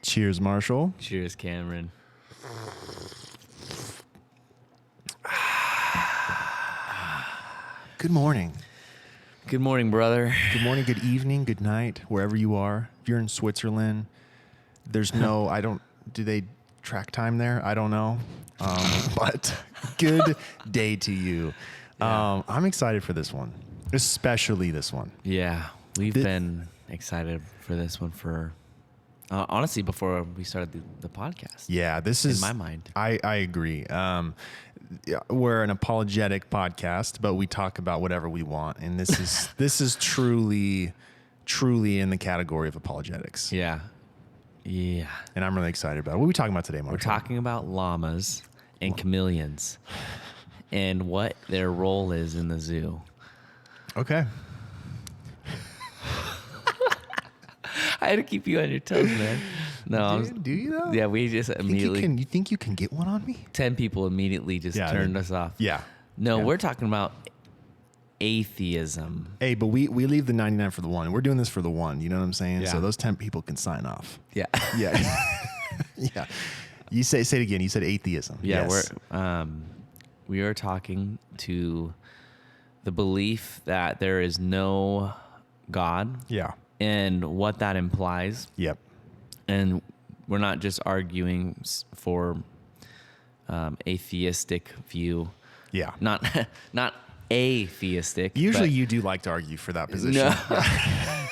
Cheers, Marshall. Cheers, Cameron. Good morning. Good morning, brother. Good morning, good evening, good night, wherever you are. If you're in Switzerland, there's no, do they track time there? I don't know. But good day to you. Yeah. I'm excited for this one, especially this one. Yeah, we've been excited for this one for, honestly, before we started the podcast. Yeah, this is... In my mind. I agree. We're an apologetic podcast, but we talk about whatever we want. And this is truly in the category of apologetics. Yeah. Yeah. And I'm really excited about it. What are we talking about today, Mark? We're talking about llamas and chameleons and what their role is in the zoo. Okay. I had to keep you on your toes, man. No, Do you though? yeah, we just immediately... You think you can get one on me? 10 people immediately just turned us off. Yeah. No, Yeah. we're talking about atheism. Hey, but we leave the 99 for the one. We're doing this for the one. You know what I'm saying? Yeah. So those 10 people can sign off. Yeah. Yeah. Yeah. You say it again. You said atheism. Yeah, Yes. we are talking to the belief that there is no God Yeah. and what that implies. Yep. And we're not just arguing for atheistic view. Yeah. Not atheistic. Usually but you do like to argue for that position.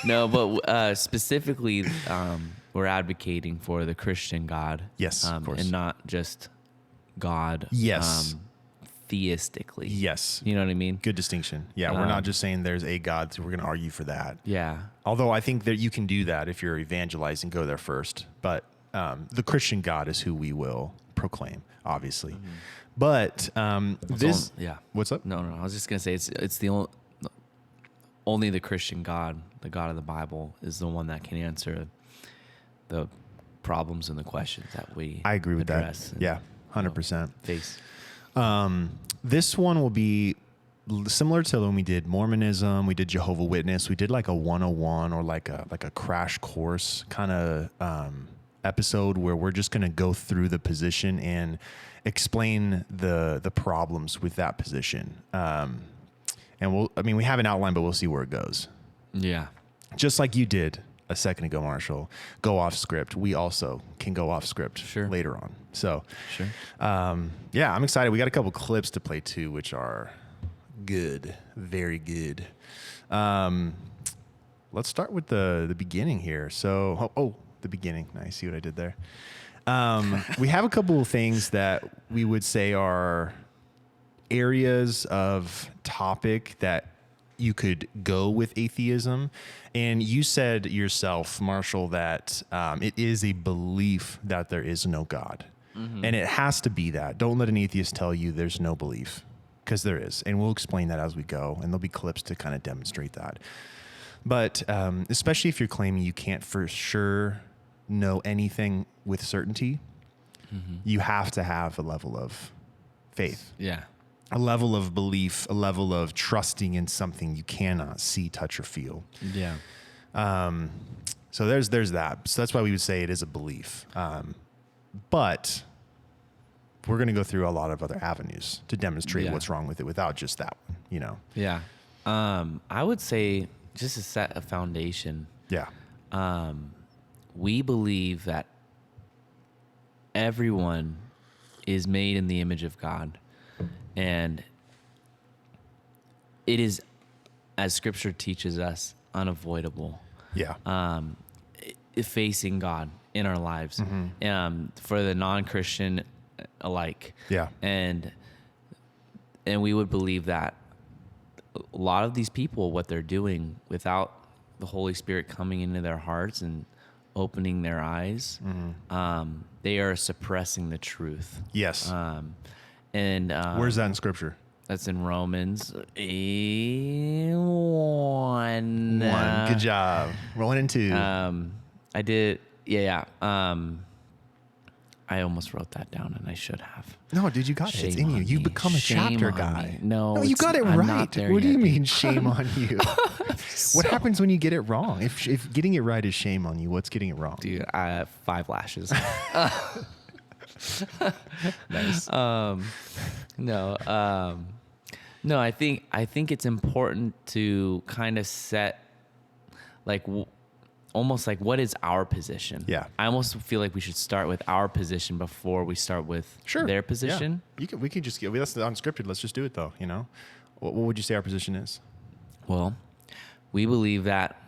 No, but specifically, we're advocating for the Christian God. Yes, of course. And not just God. Yes. Theistically. Yes. You know what I mean? Good distinction. Yeah. We're not just saying there's a God, so we're going to argue for that. Yeah. Although I think that you can do that if you're evangelizing, go there first. But the Christian God is who we will proclaim, obviously. Mm-hmm. But what's up? No. I was just gonna say it's the only the Christian God, the God of the Bible, is the one that can answer the problems and the questions that we. I agree with that. Yeah, 100%. Face. This one will be similar to when we did Mormonism, we did Jehovah's Witness, we did like a 101 or like a crash course kind of episode where we're just going to go through the position and explain the problems with that position. And we have an outline, but we'll see where it goes. Yeah. Just like you did a second ago, Marshall, go off script. We also can go off script later on. So, yeah, I'm excited. We got a couple clips to play too, which are good, very good. Let's start with the beginning here. So, the beginning. I see what I did there. We have a couple of things that we would say are areas of topic that you could go with atheism. And you said yourself, Marshall, that it is a belief that there is no God. Mm-hmm. And it has to be that. Don't let an atheist tell you there's no belief, because there is. And we'll explain that as we go. And there'll be clips to kind of demonstrate that. But especially if you're claiming you can't for sure know anything with certainty, you have to have a level of faith. Yeah. A level of belief, a level of trusting in something you cannot see, touch, or feel. Yeah. So there's that. So that's why we would say it is a belief. But we're going to go through a lot of other avenues to demonstrate what's wrong with it without just that one, you know? Yeah. I would say just to set a foundation. Yeah. We believe that everyone is made in the image of God. And it is, as Scripture teaches us, unavoidable. Yeah. Facing God in our lives, for the non-Christian alike. Yeah. And we would believe that a lot of these people, what they're doing without the Holy Spirit coming into their hearts and opening their eyes, they are suppressing the truth. Yes. Where's that in Scripture? That's in Romans 1. Good job. Rolling into. I did. Yeah. I almost wrote that down, and I should have. No, dude, you got it. It's in Shame you. on You've me. become a Shame chapter on guy. me. No, you got it I'm right. not there What do you yet, mean dude. shame on you? What happens when you get it wrong? If getting it right is shame on you, what's getting it wrong? Dude, I have 5 lashes. Nice. No, I think it's important to kind of set like almost like what is our position. Yeah. I almost feel like we should start with our position before we start with their position. Yeah. We can just that's unscripted. Let's just do it though. What would you say our position is? Well, we believe that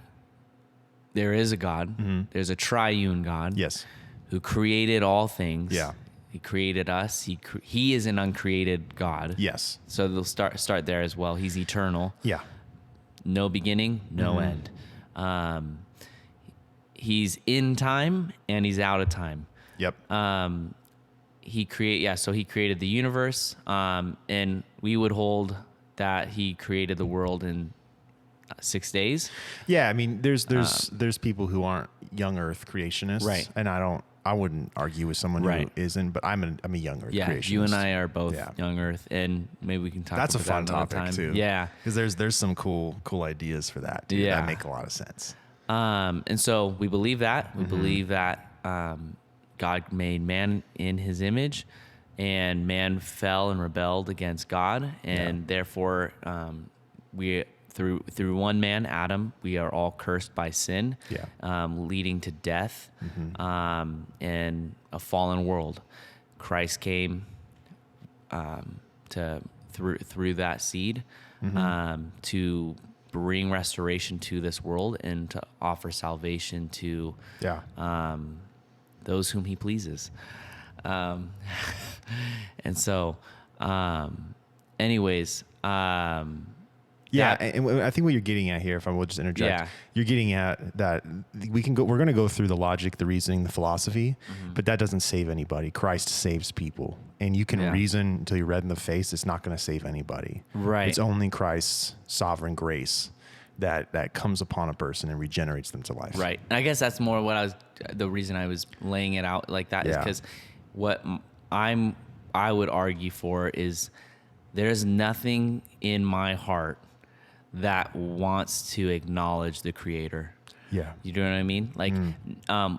there is a God. Mm-hmm. There's a triune God. Yes. Who created all things. Yeah. He created us. He is an uncreated God. Yes. So they'll start there as well. He's eternal. Yeah. No beginning, no end. He's in time and he's out of time. Yep. He created the universe, and we would hold that he created the world in 6 days. Yeah, I mean, there's people who aren't young Earth creationists, Right. And I wouldn't argue with someone Right. who isn't, but I'm a young Earth Yeah, creationist. you and I are both Yeah. young Earth, and maybe we can talk That's a about fun that another topic time. too. Yeah. because there's some cool ideas for that. Dude, Yeah. that make a lot of sense. And so we believe that. We Mm-hmm. believe that God made man in his image, and man fell and rebelled against God, and therefore we through one man, Adam, we are all cursed by sin, leading to death and a fallen world. Christ came through that seed to bring restoration to this world and to offer salvation to those whom he pleases. And so, anyways, Yeah, and I think what you're getting at here, if I will just interject, you're getting at that we're going to go through the logic, the reasoning, the philosophy, but that doesn't save anybody. Christ saves people, and you can reason until you're red in the face. It's not going to save anybody. Right. It's only Christ's sovereign grace that comes upon a person and regenerates them to life. Right. And I guess that's more what the reason I was laying it out like that is because what I would argue for is there's nothing in my heart that wants to acknowledge the Creator. Yeah. You know what I mean? Like,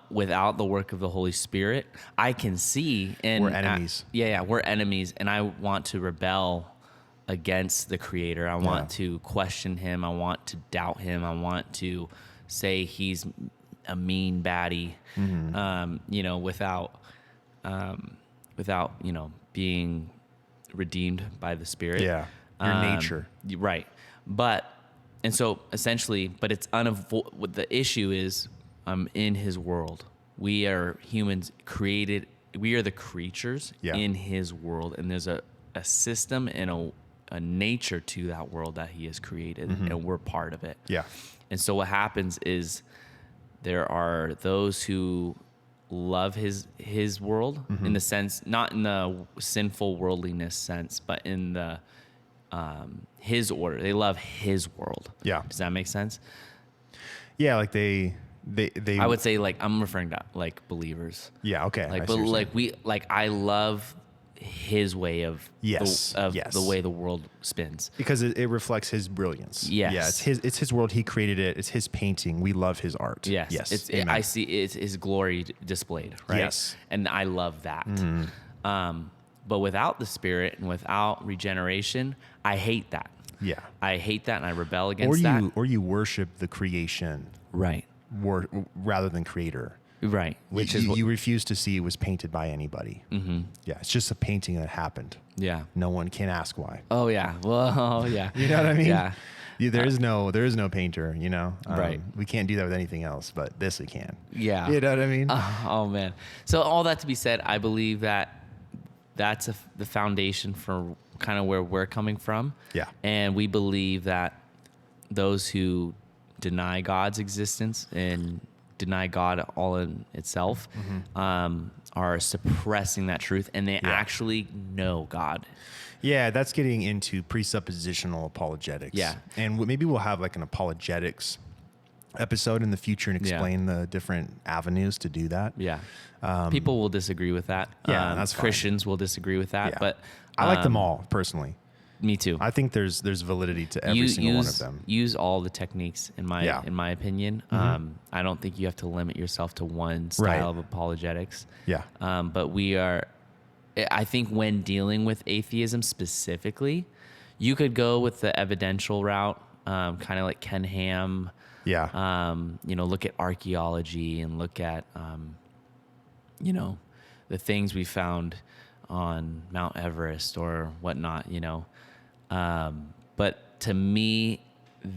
without the work of the Holy Spirit, I can see, and We're enemies. We're enemies, and I want to rebel against the Creator. I want to question him. I want to doubt him. I want to say he's a mean baddie, without being redeemed by the Spirit. Yeah. Your nature. Right. But it's unavoidable. The issue is in his world. We are humans created. We are the creatures in his world. And there's a system and a nature to that world that he has created. And we're part of it. Yeah. And so what happens is there are those who love his world in the sense, not in the sinful worldliness sense, but in the his order. They love his world. Yeah. Does that make sense? Yeah, like they I would say, like, I'm referring to like believers. Yeah, okay. Like, I love his way of the way the world spins, because it reflects his brilliance. Yes. Yeah, it's his world. He created it. It's his painting. We love his art. Yes. I see it's his glory displayed, right? Yes. And I love that. But without the Spirit and without regeneration, I hate that. Yeah. I hate that, and I rebel against that. Or you worship the creation, right? Rather than Creator. Right. Which is you refuse to see it was painted by anybody. Yeah, it's just a painting that happened. Yeah. No one can ask why. Oh yeah. Well, yeah. You know what I mean? Yeah. There is no painter. Right. We can't do that with anything else, but this we can. Yeah. You know what I mean? Oh man. So all that to be said, I believe that that's the foundation for kind of where we're coming from. Yeah. And we believe that those who deny God's existence and deny God all in itself are suppressing that truth, and they actually know God. Yeah, that's getting into presuppositional apologetics. Yeah. And maybe we'll have like an apologetics episode in the future and explain the different avenues to do that. Yeah. People will disagree with that. Yeah, that's fine. Christians will disagree with that, Yeah. but I like them all personally. Me too. I think there's validity to every single one of them. Use all the techniques in my opinion. I don't think you have to limit yourself to one style of apologetics. Yeah. But I think when dealing with atheism specifically, you could go with the evidential route, kind of like Ken Ham. Yeah. Look at archaeology and look at, the things we found on Mount Everest or whatnot, But to me,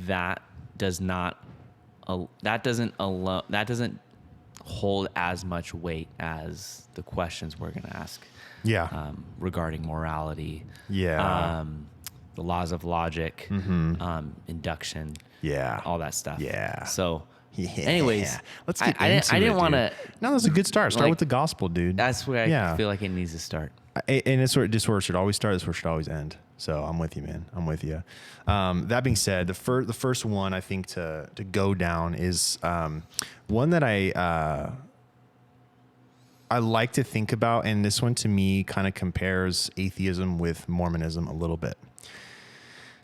that doesn't hold as much weight as the questions we're going to ask. Yeah. Regarding morality. Yeah. The laws of logic, induction. Yeah. All that stuff. Yeah. So, Yeah. anyways, let's get I didn't want to. No, that's a good start. Start with the gospel, dude. That's where I feel like it needs to start. And it's where it should always start. It's where it should always end. So I'm with you, man. I'm with you. That being said, the first one I think to go down is one that I like to think about, and this one to me kind of compares atheism with Mormonism a little bit.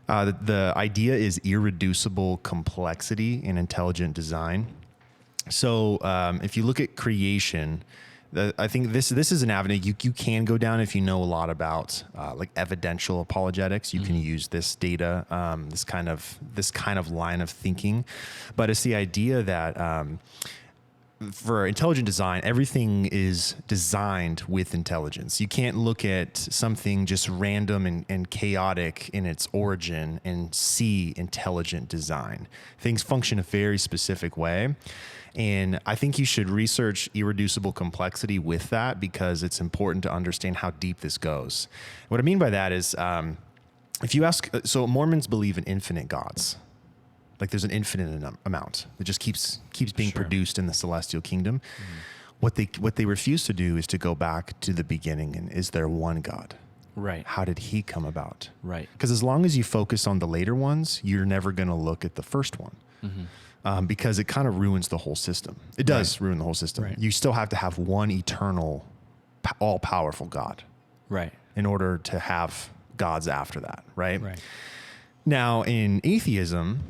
The idea is irreducible complexity in intelligent design. So if you look at creation, I think this is an avenue you can go down if you know a lot about like evidential apologetics. You can use this data, this kind of line of thinking, but it's the idea that for intelligent design, everything is designed with intelligence. You can't look at something just random and chaotic in its origin and see intelligent design. Things function a very specific way. And I think you should research irreducible complexity with that because it's important to understand how deep this goes. What I mean by that is if you ask, so Mormons believe in infinite gods. Like there's an infinite amount that just keeps being produced in the celestial kingdom. What they refuse to do is to go back to the beginning and is there one God? Right. How did he come about? Right. Because as long as you focus on the later ones, you're never going to look at the first one. Because it kind of ruins the whole system. It does ruin the whole system. Right. You still have to have one eternal, all-powerful God. Right. In order to have gods after that, right? Right. Now, in atheism,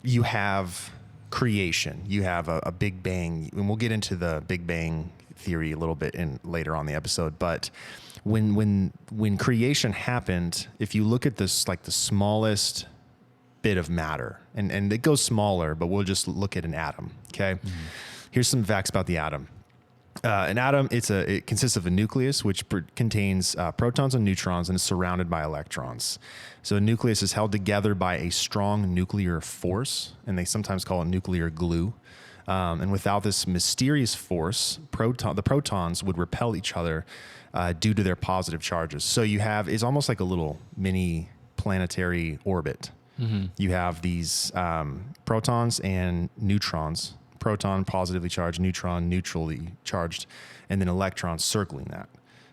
you have creation. You have a Big Bang, and we'll get into the Big Bang theory a little bit later on the episode. But when creation happened, if you look at this, like the smallest bit of matter, and it goes smaller, but we'll just look at an atom. Okay, here's some facts about the atom. An atom, it consists of a nucleus, which contains protons and neutrons and is surrounded by electrons. So a nucleus is held together by a strong nuclear force, and they sometimes call it nuclear glue. And without this mysterious force, the protons would repel each other due to their positive charges. So it's almost like a little mini planetary orbit. You have these protons and neutrons. Proton positively charged, neutron neutrally charged, and then electrons circling that.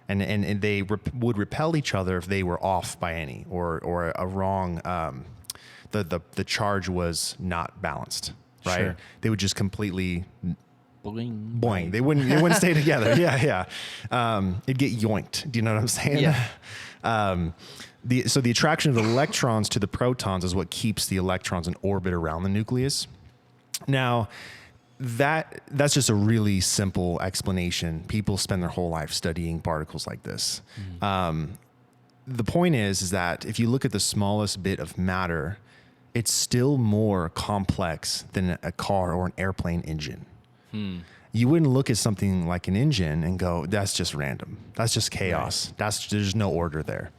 And they would repel each other if they were off by any or a wrong, the charge was not balanced, right? Sure. They would just completely Boing. boing. They wouldn't stay together. Yeah. It'd get yoinked. Do you know what I'm saying? Yeah. So the attraction of the electrons to the protons is what keeps the electrons in orbit around the nucleus. Now, that's just a really simple explanation. People spend their whole life studying particles like this. The point is that if you look at the smallest bit of matter, it's still more complex than a car or an airplane engine. You wouldn't look at something like an engine and go, that's just random. That's just chaos. Right. There's no order there.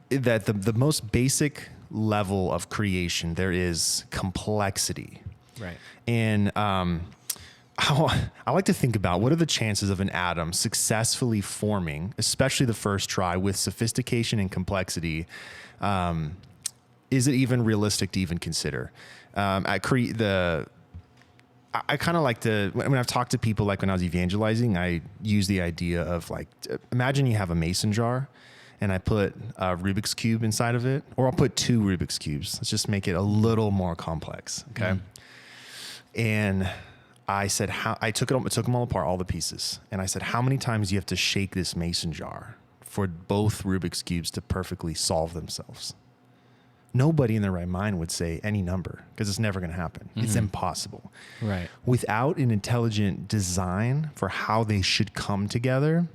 That the most basic level of creation, there is complexity. Right. And I like to think about what are the chances of an atom successfully forming, especially the first try, with sophistication and complexity. Is it even realistic to even consider? I kind of like to, when I've talked to people, like when I was evangelizing, I use the idea of like, imagine you have a mason jar and I put a Rubik's Cube inside of it, or I'll put 2 Rubik's Cubes. Let's just make it a little more complex, okay? And I said, I took them all apart, all the pieces. And I said, how many times do you have to shake this mason jar for both Rubik's Cubes to perfectly solve themselves? Nobody in their right mind would say any number because it's never going to happen. It's impossible. Right. Without an intelligent design for how they should come together,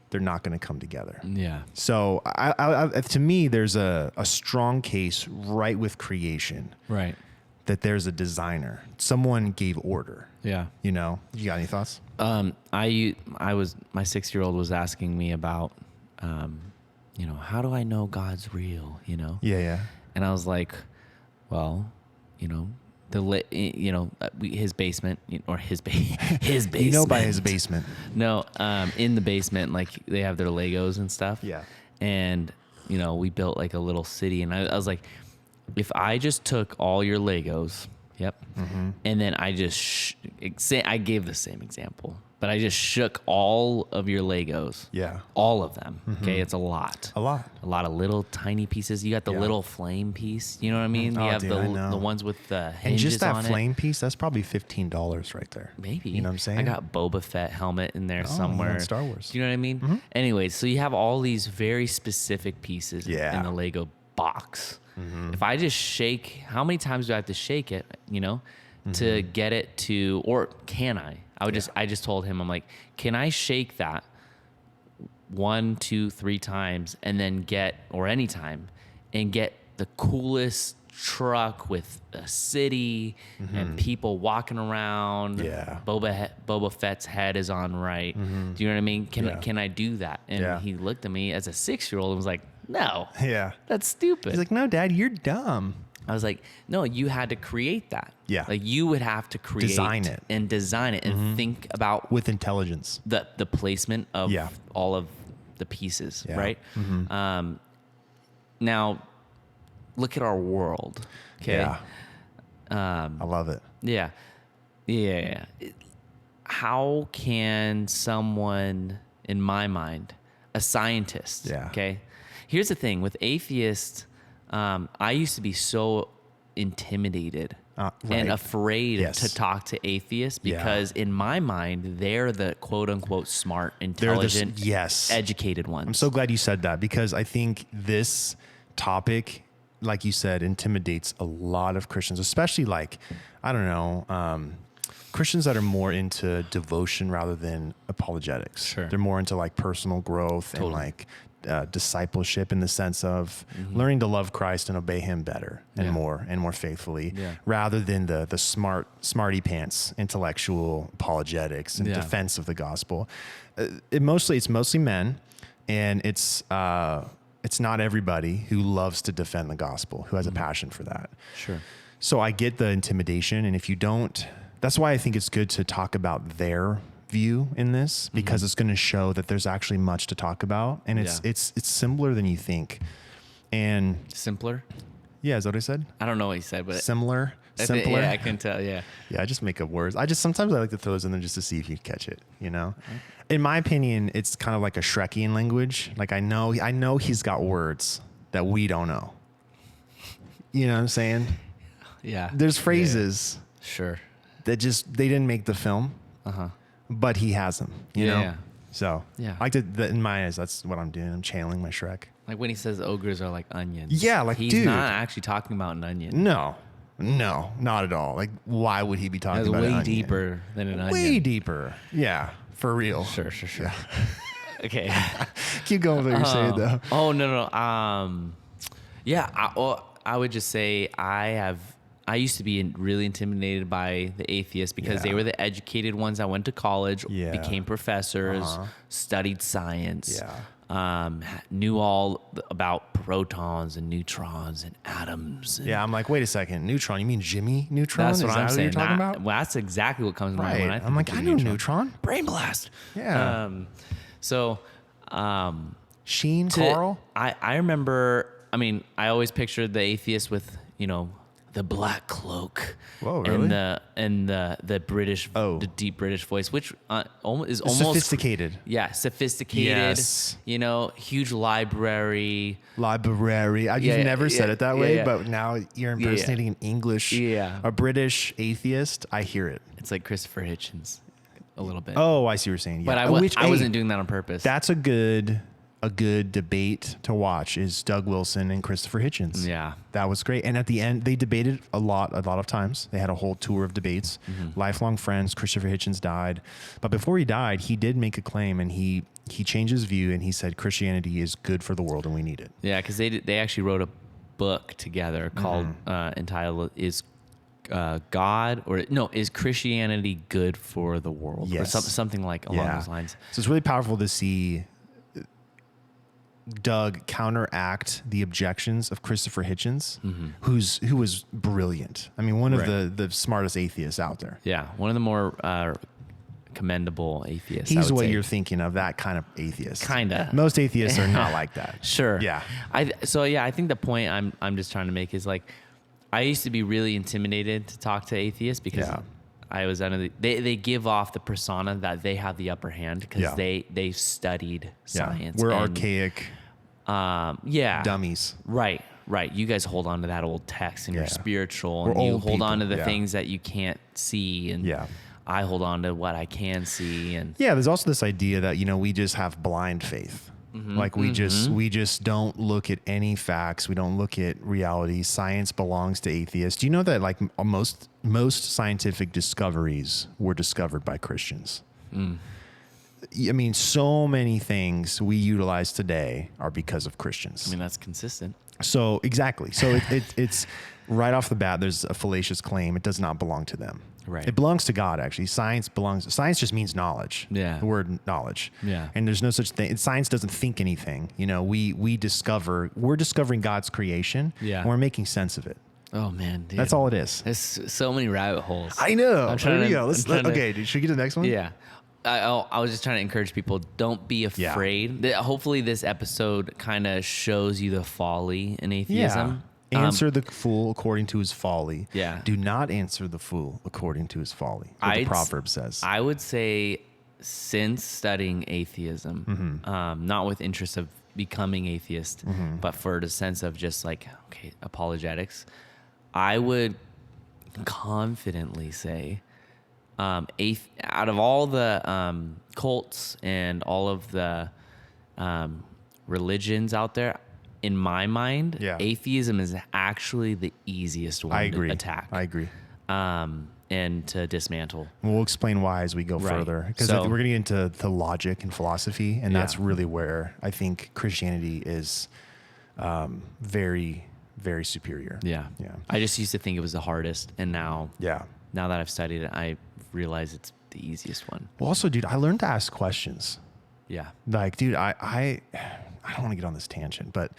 they're not going to come together. Yeah. So to me, there's a strong case right with creation. Right. That there's a designer. Someone gave order. Yeah. You got any thoughts? My 6-year-old was asking me about, how do I know God's real? Yeah. And I was like, well, his basement or his basement. By his basement. No, in the basement, like they have their Legos and stuff. Yeah. And we built like a little city, and I was like, if I just took all your Legos, and then I just I gave the same example, but I just shook all of your Legos. Yeah. All of them. Okay. It's a lot. A lot of little tiny pieces. You got the little flame piece. You know what I mean? Oh, you have dude, the ones with the hinges and just that on flame piece, that's probably $15 right there. Maybe. You know what I'm saying? I got Boba Fett helmet in there somewhere. Star Wars. Do you know what I mean? Anyway, so you have all these very specific pieces Yeah. in the Lego box. If I just shake, how many times do I have to shake it, to get it to, or can I? I just told him, I'm like, can I shake that 1, 2, 3 times and then or anytime, and get the coolest truck with a city and people walking around. Yeah. Boba Fett's head is on right. Do you know what I mean? Can I do that? And he looked at me as a 6-year-old and was like, no. Yeah. That's stupid. He's like, no, Dad, you're dumb. I was like, no, you had to create that. Yeah. Like you would have to create Design it. and design it and think about With intelligence. the placement of Yeah. all of the pieces, Yeah. right? Now, look at our world. Okay. Yeah. I love it. Yeah. How can someone, in my mind, a scientist, Yeah. okay? Here's the thing with atheists, I used to be so intimidated Right. and afraid Yes. to talk to atheists because in my mind, they're the quote unquote smart, They're intelligent, yes. educated ones. I'm so glad you said that because I think this topic, like you said, intimidates a lot of Christians, especially Christians that are more into devotion rather than apologetics. Sure. They're more into like personal growth and like discipleship in the sense of learning to love Christ and obey him better and more faithfully rather than the smarty pants intellectual apologetics and defense of the gospel. It's mostly men, and it's not everybody who loves to defend the gospel, who has a passion for that. Sure. So I get the intimidation, and if you don't, that's why I think it's good to talk about their view in this, because it's going to show that there's actually much to talk about, and it's simpler than you think. And Simpler? yeah, is that what I said? I don't know what you said, but Simpler. yeah, I can tell. Yeah. Yeah, I just make up words. Sometimes I like to throw those in there just to see if you catch it, In my opinion, it's kind of like a Shrekian language. Like I know he's got words that we don't know. You know what I'm saying? Yeah. There's phrases Sure. that they didn't make the film, but he has them, you know? Yeah. So Yeah. I like to, in my eyes, that's what I'm doing. I'm channeling my Shrek. Like when he says ogres are like onions. Yeah, like, he's dude. not actually talking about an onion. No, not at all. Like, why would he be talking That's about an way onion? deeper than an onion. Way deeper. Yeah, for real. Sure. Okay. Keep going with what you're saying, though. Oh, no. I would just say I used to be really intimidated by the atheists because they were the educated ones that went to college, became professors, studied science, knew all about protons and neutrons and atoms. And I'm like, wait a second, neutron? You mean Jimmy Neutron? that's what Is I'm that saying. What you're talking about? Well, that's exactly what comes to mind when I think I'm like, of I know neutron. Brain blast. Yeah. Sheen, Carl. I remember. I mean, I always pictured the atheist with the black cloak. Whoa, really? And the British, the deep British voice, which is almost sophisticated. Yeah, sophisticated. Yes. Huge library. You've never said it that way, yeah. but now you're impersonating an English, a British atheist. I hear it. It's like Christopher Hitchens, a little bit. Oh, I see what you're saying. Yeah. But I wasn't doing that on purpose. That's a good debate to watch is Doug Wilson and Christopher Hitchens. Yeah. That was great. And at the end, they debated a lot of times. They had a whole tour of debates. Lifelong friends. Christopher Hitchens died. But before he died, he did make a claim, and he changed his view, and he said Christianity is good for the world and we need it. Yeah, because they actually wrote a book together called entitled Is Christianity good for the world? Yes. Or something like along those lines. So it's really powerful to see Doug counteract the objections of Christopher Hitchens, who was brilliant. I mean, one of the smartest atheists out there. Yeah, one of the more commendable atheists. He's what you're thinking of, that kind of atheist. Kinda. Most atheists are not like that. Sure. Yeah. I think the point I'm just trying to make is like, I used to be really intimidated to talk to atheists because I was under they give off the persona that they have the upper hand because they've studied science. We're archaic. Dummies. Right. You guys hold on to that old text and you're spiritual, and We're you old hold on to people. the things that you can't see, and I hold on to what I can see. And there's also this idea that we just have blind faith. Like we just don't look at any facts. We don't look at reality. Science belongs to atheists. Do you know that like most scientific discoveries were discovered by Christians? I mean, so many things we utilize today are because of Christians. I mean, that's consistent. So exactly. So it's right off the bat, there's a fallacious claim. It does not belong to them. Right. It belongs to God, actually. Science just means knowledge. Yeah. The word knowledge. Yeah. And there's no such thing. Science doesn't think anything. We're discovering God's creation. Yeah. And we're making sense of it. Oh man, dude. That's all it is. There's so many rabbit holes. I know. There we go. Okay, dude, should we get to the next one? Yeah. I was just trying to encourage people, don't be afraid. Hopefully this episode kind of shows you the folly in atheism. Answer the fool according to his folly. Yeah. Do not answer the fool according to his folly. What the proverb says. I would say since studying atheism, not with interest of becoming atheist, but for the sense of just like, apologetics, I would confidently say out of all the cults and all of the religions out there, in my mind, atheism is actually the easiest one to attack. I agree. And to dismantle. We'll explain why as we go further. Because we're getting into the logic and philosophy, and that's really where I think Christianity is very, very superior. Yeah. I just used to think it was the hardest, and now that I've studied it, I realize it's the easiest one. Well, also, dude, I learned to ask questions. Yeah. Like, dude, I don't want to get on this tangent, but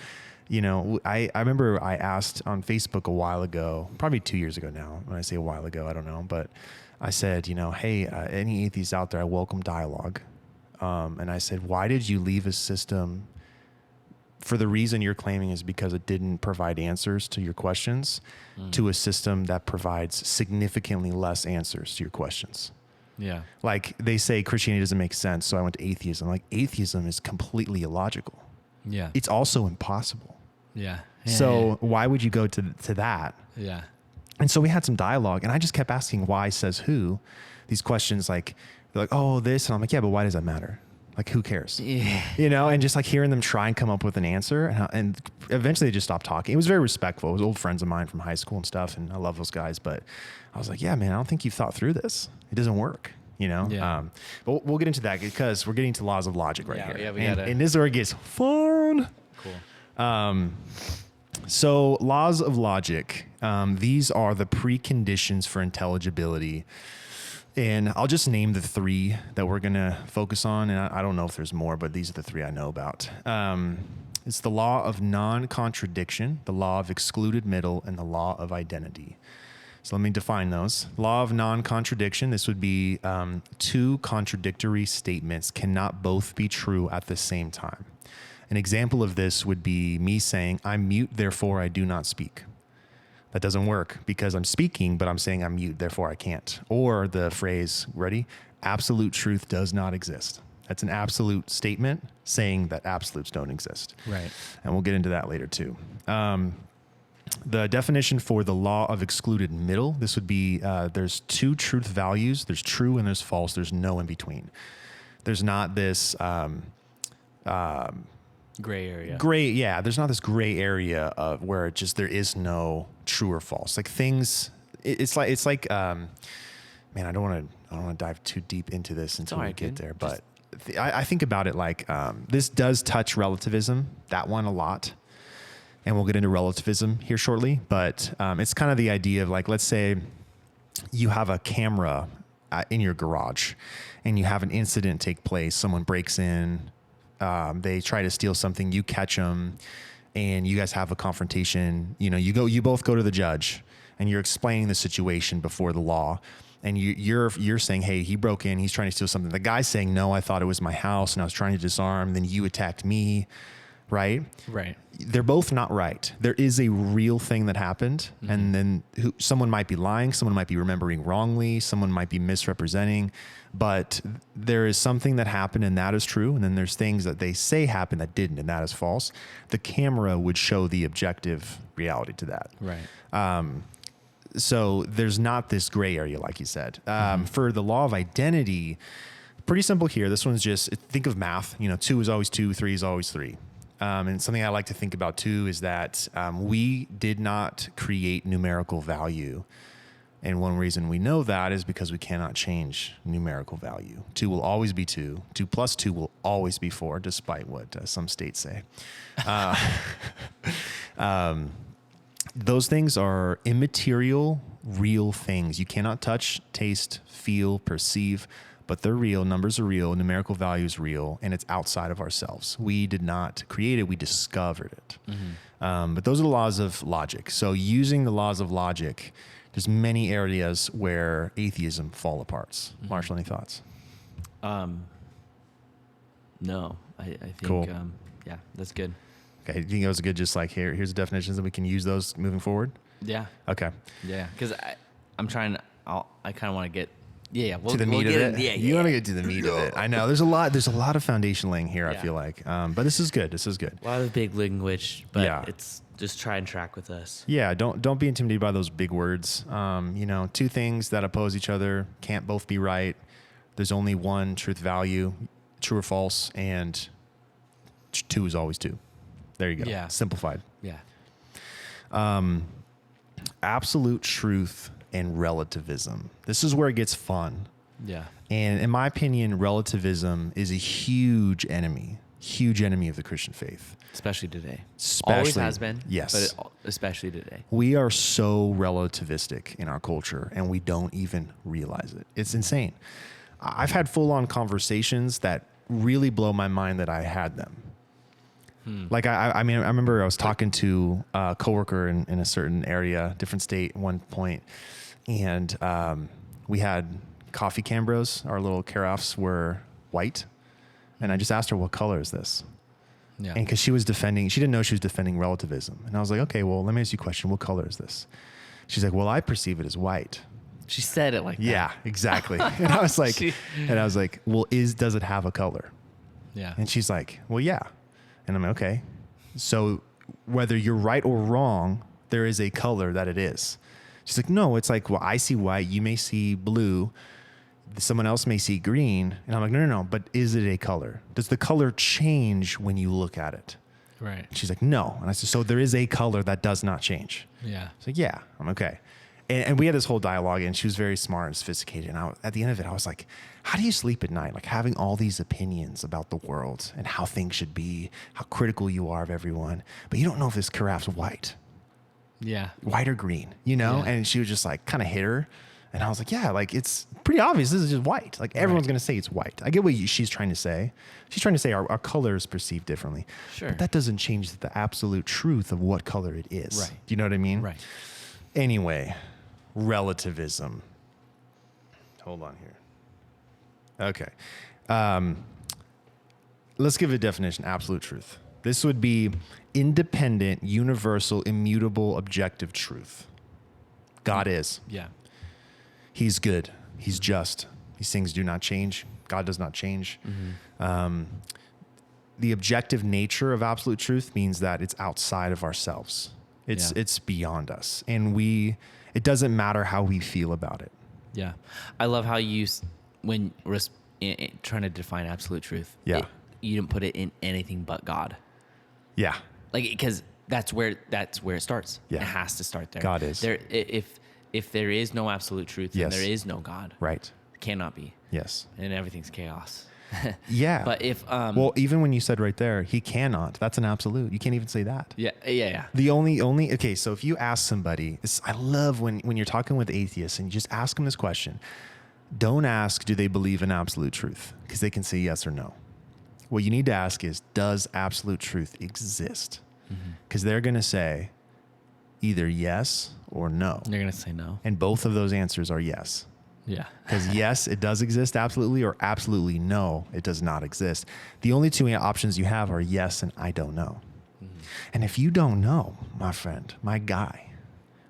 I remember I asked on Facebook a while ago, probably 2 years ago now. When I say a while ago, I don't know, but I said, hey, any atheists out there, I welcome dialogue. And I said, why did you leave a system for the reason you're claiming is because it didn't provide answers to your questions to a system that provides significantly less answers to your questions? Yeah. Like they say Christianity doesn't make sense, so I went to atheism. Like atheism is completely illogical. Yeah. It's also impossible. Yeah. So why would you go to that? Yeah. And so we had some dialogue, and I just kept asking why says who, these questions like, they're like, oh, this. And I'm like, yeah, but why does that matter? Like, who cares? Yeah. And just like hearing them try and come up with an answer. And eventually they just stopped talking. It was very respectful. It was old friends of mine from high school and stuff. And I love those guys. But I was like, yeah, man, I don't think you've thought through this. It doesn't work, Yeah. But we'll get into that because we're getting to laws of logic here. Yeah, and this is where it gets fun. Cool. So laws of logic, these are the preconditions for intelligibility. And I'll just name the three that we're going to focus on. And I don't know if there's more, but these are the three I know about. It's the law of non-contradiction, the law of excluded middle, and the law of identity. So let me define those. Law of non-contradiction, this would be two contradictory statements cannot both be true at the same time. An example of this would be me saying, I'm mute, therefore I do not speak. That doesn't work because I'm speaking, but I'm saying I'm mute, therefore I can't. Or the phrase, ready? Absolute truth does not exist. That's an absolute statement saying that absolutes don't exist. Right. And we'll get into that later too. The definition for the law of excluded middle, this would be, there's two truth values. There's true and there's false. There's no in between. There's not this, Gray area. yeah. There's not this gray area of where it just, there is no true or false. Like things, it's like, man, I don't want to dive too deep into this until we get there, but I think about it like, this does touch relativism, that one a lot. And we'll get into relativism here shortly, but it's kind of the idea of like, let's say you have a camera in your garage and you have an incident take place. Someone breaks in, they try to steal something, you catch them and you guys have a confrontation. You know, you both go to the judge and you're explaining the situation before the law. And you're saying, hey, he broke in, he's trying to steal something. The guy's saying, no, I thought it was my house and I was trying to disarm. Then you attacked me, right? Right. They're both not right. There is a real thing that happened. Mm-hmm. And then someone might be lying. Someone might be remembering wrongly. Someone might be misrepresenting. But there is something that happened and that is true. And then there's things that they say happened that didn't and that is false. The camera would show the objective reality to that. Right. So there's not this gray area, like you said. For the law of identity, pretty simple here. This one's just, think of math. 2 is always 2, 3 is always 3. And something I like to think about too is that we did not create numerical value. And one reason we know that is because we cannot change numerical value. 2 will always be 2. 2 plus 2 will always be 4, despite what some states say. Those things are immaterial, real things. You cannot touch, taste, feel, perceive, but they're real. Numbers are real. Numerical value is real, and it's outside of ourselves. We did not create it. We discovered it. Mm-hmm. But those are the laws of logic. So using the laws of logic, there's many areas where atheism fall apart. Mm-hmm. Marshall, any thoughts? No, I think, cool. Yeah, that's good. Okay, do you think it was good? Just like here's the definitions that we can use those moving forward. Yeah. Okay. Yeah, because I'm trying. I kind of want to get. Yeah. To the meat of it. Yeah. You want to get to the meat of it. I know there's a lot of foundation laying here. Yeah. I feel like, but this is good. This is good. A lot of big language, but yeah. It's just try and track with us. Yeah. Don't be intimidated by those big words. Two things that oppose each other can't both be right. There's only one truth value, true or false, and 2 is always 2. There you go. Yeah. Simplified. Yeah. Absolute truth and relativism. This is where it gets fun. Yeah. And in my opinion, relativism is a huge enemy of the Christian faith. Especially today. Always Always has been. Yes. But especially today. We are so relativistic in our culture and we don't even realize it. It's insane. I've had full-on conversations that really blow my mind that I had them. Like, I remember I was talking to a coworker in a certain area, different state at one point, and we had coffee Cambros. Our little carafes were white, and I just asked her, what color is this? Yeah. And because she didn't know she was defending relativism. And I was like, okay, well, let me ask you a question. What color is this? She's like, well, I perceive it as white. She said it like that. Yeah, exactly. And I was like, well, does it have a color? Yeah. And she's like, well, yeah. And I'm like, okay. So whether you're right or wrong, there is a color that it is. She's like, no, it's like, well, I see white. You may see blue. Someone else may see green. And I'm like, no. But is it a color? Does the color change when you look at it? Right. She's like, no. And I said, so there is a color that does not change. Yeah. She's like, yeah. I'm okay. And we had this whole dialogue, and she was very smart and sophisticated. And at the end of it, I was like, how do you sleep at night? Like having all these opinions about the world and how things should be, how critical you are of everyone, but you don't know if this carafe's white. Yeah. White or green, Yeah. And she was just like, kind of hit her. And I was like, yeah, like it's pretty obvious. This is just white. Like everyone's going to say it's white. I get what she's trying to say. She's trying to say our color is perceived differently. Sure. But that doesn't change the absolute truth of what color it is. Right. Do you know what I mean? Right. Anyway, relativism. Hold on here. Okay. Let's give a definition. Absolute truth. This would be independent, universal, immutable, objective truth. God is. Yeah. He's good. He's just. These things do not change. God does not change. The objective nature of absolute truth means that it's outside of ourselves. It's beyond us. And it doesn't matter how we feel about it. Yeah. I love how when trying to define absolute truth, Yeah. You didn't put it in anything but God. Yeah. Like, because that's where it starts. Yeah. It has to start there. God is. There. If there is no absolute truth, then Yes. there is no God. Right. It cannot be. Yes. And everything's chaos. Yeah. But if well, even when you said right there, he cannot, that's an absolute. You can't even say that. Yeah. The only okay, so if you ask somebody, I love when you're talking with atheists and you just ask them this question. Don't ask, do they believe in absolute truth? Because they can say yes or no. What you need to ask is, does absolute truth exist? Because they're going to say either yes or no. They're going to say no. And both of those answers are yes. Yeah. Because yes, it does exist absolutely, or absolutely no, it does not exist. The only two options you have are yes and I don't know. And if you don't know, my friend, my guy,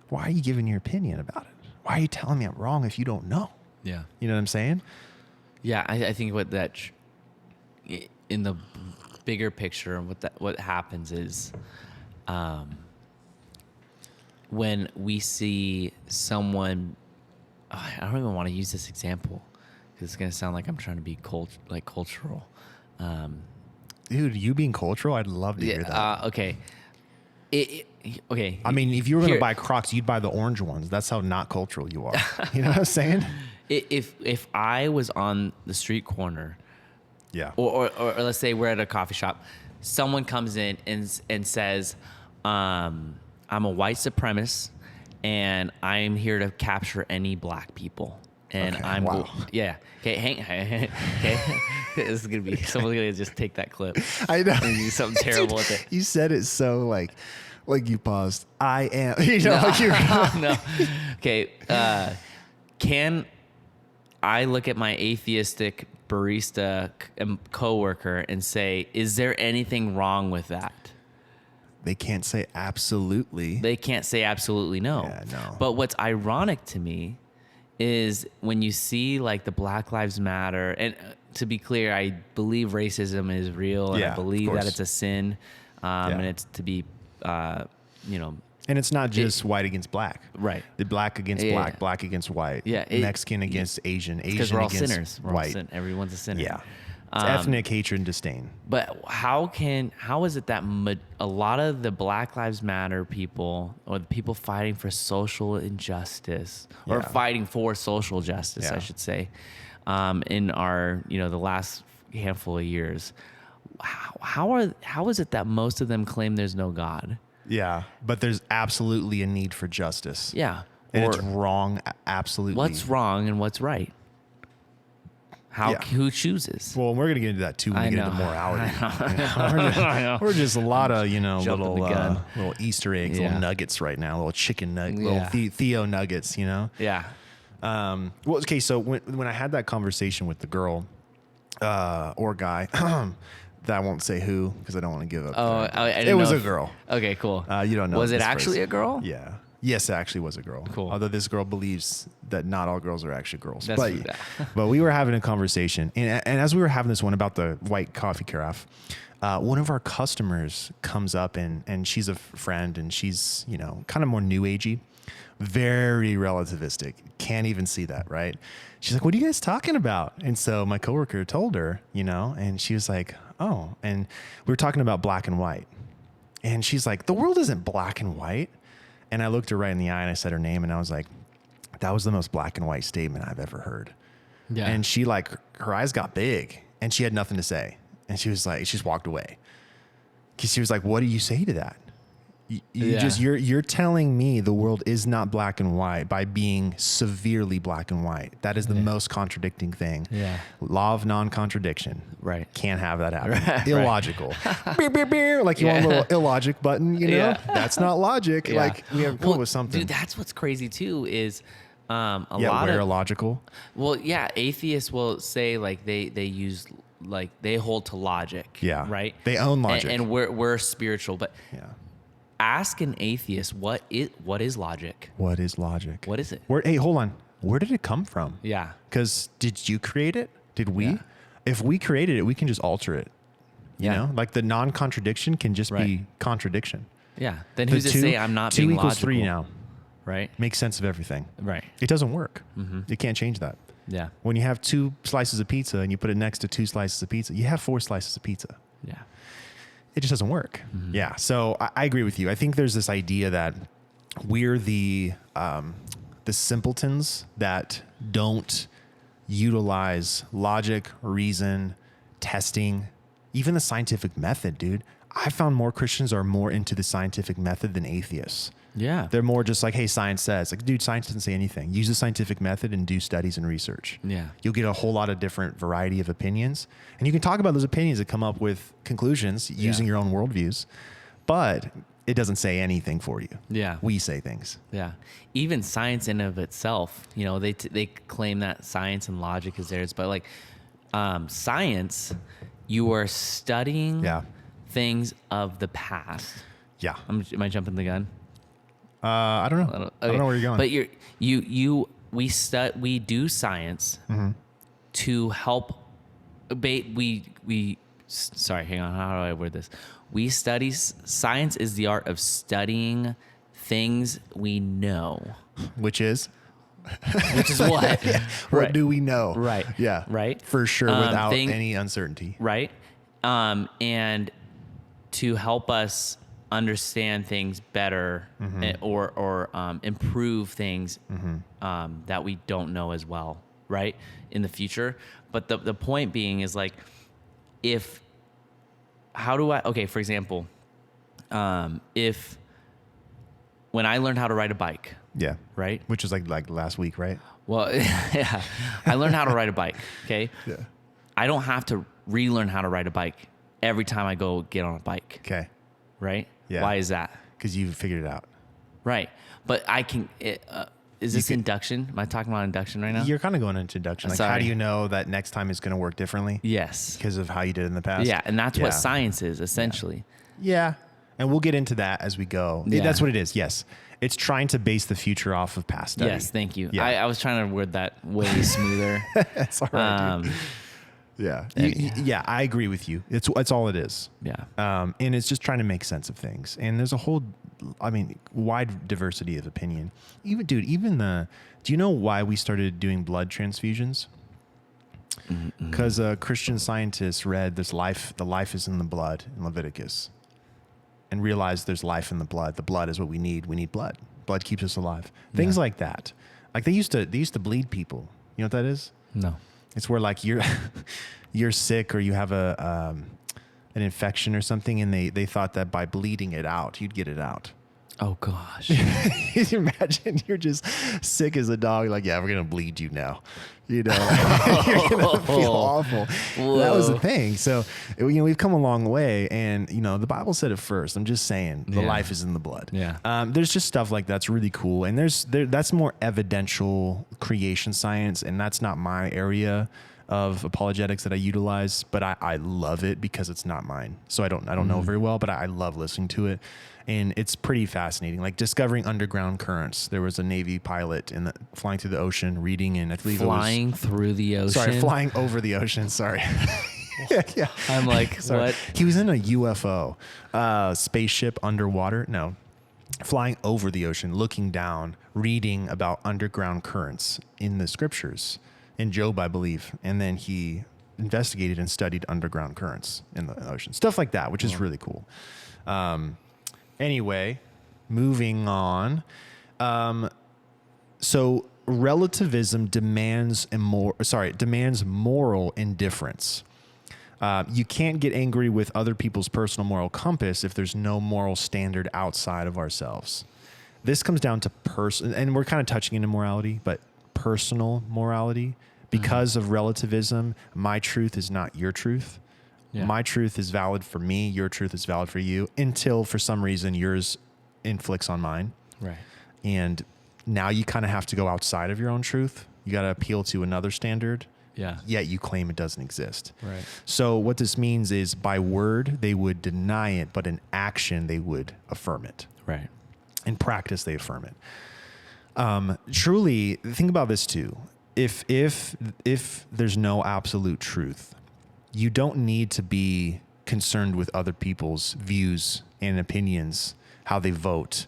why are you giving your opinion about it? Why are you telling me I'm wrong if you don't know? Yeah. You know what I'm saying? Yeah, I think in the bigger picture, what happens is, when we see someone, I don't even want to use this example because it's gonna sound like I'm trying to be cultural. Dude, you being cultural, I'd love to hear that. Okay. Okay. I mean, if you were going to Here- buy Crocs, you'd buy the orange ones. That's how not cultural you are. You know what I'm saying? If I was on the street corner, Yeah. or let's say we're at a coffee shop, someone comes in and says, I'm a white supremacist and I'm here to capture any black people. And Okay, I'm wow. yeah. Okay, okay. This is gonna be someone's gonna just take that clip. I know. And do something terrible with it. You said it so like you paused. I am. You know, like you're. No. Okay. Can I look at my atheistic barista coworker and say, is there anything wrong with that? They can't say absolutely. They can't say absolutely no. Yeah, no. But what's ironic to me is when you see like the Black Lives Matter, and to be clear, I believe racism is real, and Yeah, I of believe course. that it's a sin, and it's to be, And it's not just white against black. right. The black against Yeah, black, yeah. black against white. Yeah, Mexican against Asian, Because Asian we're all against sinners. We're all white. everyone's a sinner. Yeah. It's ethnic hatred and disdain. But how is it that a lot of the Black Lives Matter people, or the people fighting for social injustice, or Yeah. fighting for social justice, Yeah. I should say, in our the last handful of years, how is it that most of them claim there's no God? Yeah. But there's absolutely a need for justice. Yeah. And Or it's wrong, absolutely. what's wrong and what's right? Who chooses? Well, we're going to get into that too when I we get know. into morality. I know. We're just a lot of, Jumping the gun. little Easter eggs, Yeah. little nuggets right now, little chicken nuggets, Yeah. little Theo nuggets, Yeah. Well, okay, so when I had that conversation with the girl or guy, that I won't say who because I don't want to give up. Oh, I didn't it was know a girl. Okay, cool. You don't know. Was it this actually person. a girl? Yeah. Yes, it actually was a girl. Cool. Although this girl believes that not all girls are actually girls. That's but but we were having a conversation, and as we were having this one about the white coffee carafe, one of our customers comes up and she's a friend, and she's kind of more new agey, very relativistic. Can't even see that, right? She's like, "What are you guys talking about?" And so my coworker told her, and she was like, "Oh," and we were talking about black and white, and she's like, "The world isn't black and white." And I looked her right in the eye and I said her name and I was like, that was the most black and white statement I've ever heard. Yeah. And she her eyes got big and she had nothing to say. And she was like, she just walked away. Cause she was like, what do you say to that? You're telling me the world is not black and white by being severely black and white. That is the most contradicting thing. Yeah. Law of non-contradiction. Right. Can't have that happen. Right. Illogical. Beep, beep, beep. Like you want a little illogic button, Yeah. That's not logic. Yeah. Like we have to come up with something. Dude, that's what's crazy too is a Yeah, lot we're of illogical. well, yeah, atheists will say like they use they hold to logic. Yeah. Right. They own logic. and we're spiritual, but Yeah. ask an atheist what is logic? What is logic? What is it? Hey, hold on. Where did it come from? Yeah. Because did you create it? Did we? Yeah. If we created it, we can just alter it. You know, like the non-contradiction can just be contradiction. Yeah. Then who's to say I'm not being logical? 2 equals 3 now. Right. Makes sense of everything. Right. It doesn't work. You can't change that. Yeah. When you have 2 slices of pizza and you put it next to 2 slices of pizza, you have 4 slices of pizza. Yeah. It just doesn't work. Yeah. So I agree with you. I think there's this idea that we're the simpletons that don't utilize logic, reason, testing, even the scientific method, dude. I found more Christians are more into the scientific method than atheists. Yeah. They're more just like, hey, science says. Like, dude, science doesn't say anything. Use the scientific method and do studies and research. Yeah. You'll get a whole lot of different variety of opinions. And you can talk about those opinions and come up with conclusions using your own worldviews. But it doesn't say anything for you. Yeah. We say things. Yeah. Even science in of itself, you know, they claim that science and logic is theirs, but like science, you are studying things of the past. Yeah. Am I jumping the gun? I don't know. I don't know where you're going. But we do science to help. Sorry, hang on. How do I word this? We study science is the art of studying things we know, which is what? What do we know? Right. Yeah. Right. For sure, without any uncertainty. Right. And to help us understand things better or improve things that we don't know as well, right, in the future. But the point being is like, for example, if when I learned how to ride a bike, right, which was like last week, right? Well, yeah, I learned how to ride a bike. Okay. Yeah. I don't have to relearn how to ride a bike every time I go get on a bike. Okay. Right? Yeah. Why is that? Because you figured it out. Right. But I can... is this induction? Am I talking about induction right now? You're kind of going into induction. Like, how do you know that next time is going to work differently? Yes. Because of how you did it in the past? Yeah, and that's what science is, essentially. Yeah. And we'll get into that as we go. Yeah. That's what it is, yes. It's trying to base the future off of past study. Yes, thank you. Yeah. I was trying to word that way smoother. That's all right, dude. Yeah. Yeah, I agree with you. It's all it is. Yeah. And it's just trying to make sense of things. And there's a whole, wide diversity of opinion. Do you know why we started doing blood transfusions? Because Christian scientists read the life is in the blood in Leviticus and realized there's life in the blood. The blood is what we need. We need blood. Blood keeps us alive. Things like that. Like they used to bleed people. You know what that is? No. It's where like you're sick or you have an infection or something, and they thought that by bleeding it out, you'd get it out. Oh gosh. Can you imagine you're just sick as a dog? Like, yeah, we're gonna bleed you now. You know, you're gonna feel awful. Whoa. That was the thing. So we've come a long way, and the Bible said it first. I'm just saying, the life is in the blood. Yeah. There's just stuff like that's really cool, and that's more evidential creation science, and that's not my area of apologetics that I utilize, but I love it because it's not mine. So I don't know very well, but I love listening to it. And it's pretty fascinating, like discovering underground currents. There was a Navy pilot flying through the ocean, reading, and I believe flying through the ocean. Sorry, flying over the ocean. Sorry. Yeah. I'm like, what? He was in a UFO, spaceship underwater. No, flying over the ocean, looking down, reading about underground currents in the scriptures, in Job, I believe. And then he investigated and studied underground currents in the ocean, stuff like that, which is really cool. Anyway, moving on. So relativism demands moral indifference. You can't get angry with other people's personal moral compass if there's no moral standard outside of ourselves. This comes down to and we're kind of touching into morality, but personal morality. Because of relativism, my truth is not your truth. Yeah. My truth is valid for me. Your truth is valid for you until for some reason yours inflicts on mine. Right. And now you kind of have to go outside of your own truth. You got to appeal to another standard Yeah. Yet you claim it doesn't exist. Right. So what this means is by word, they would deny it, but in action, they would affirm it. Right. In practice, they affirm it. Truly, think about this too. If there's no absolute truth, you don't need to be concerned with other people's views and opinions, how they vote,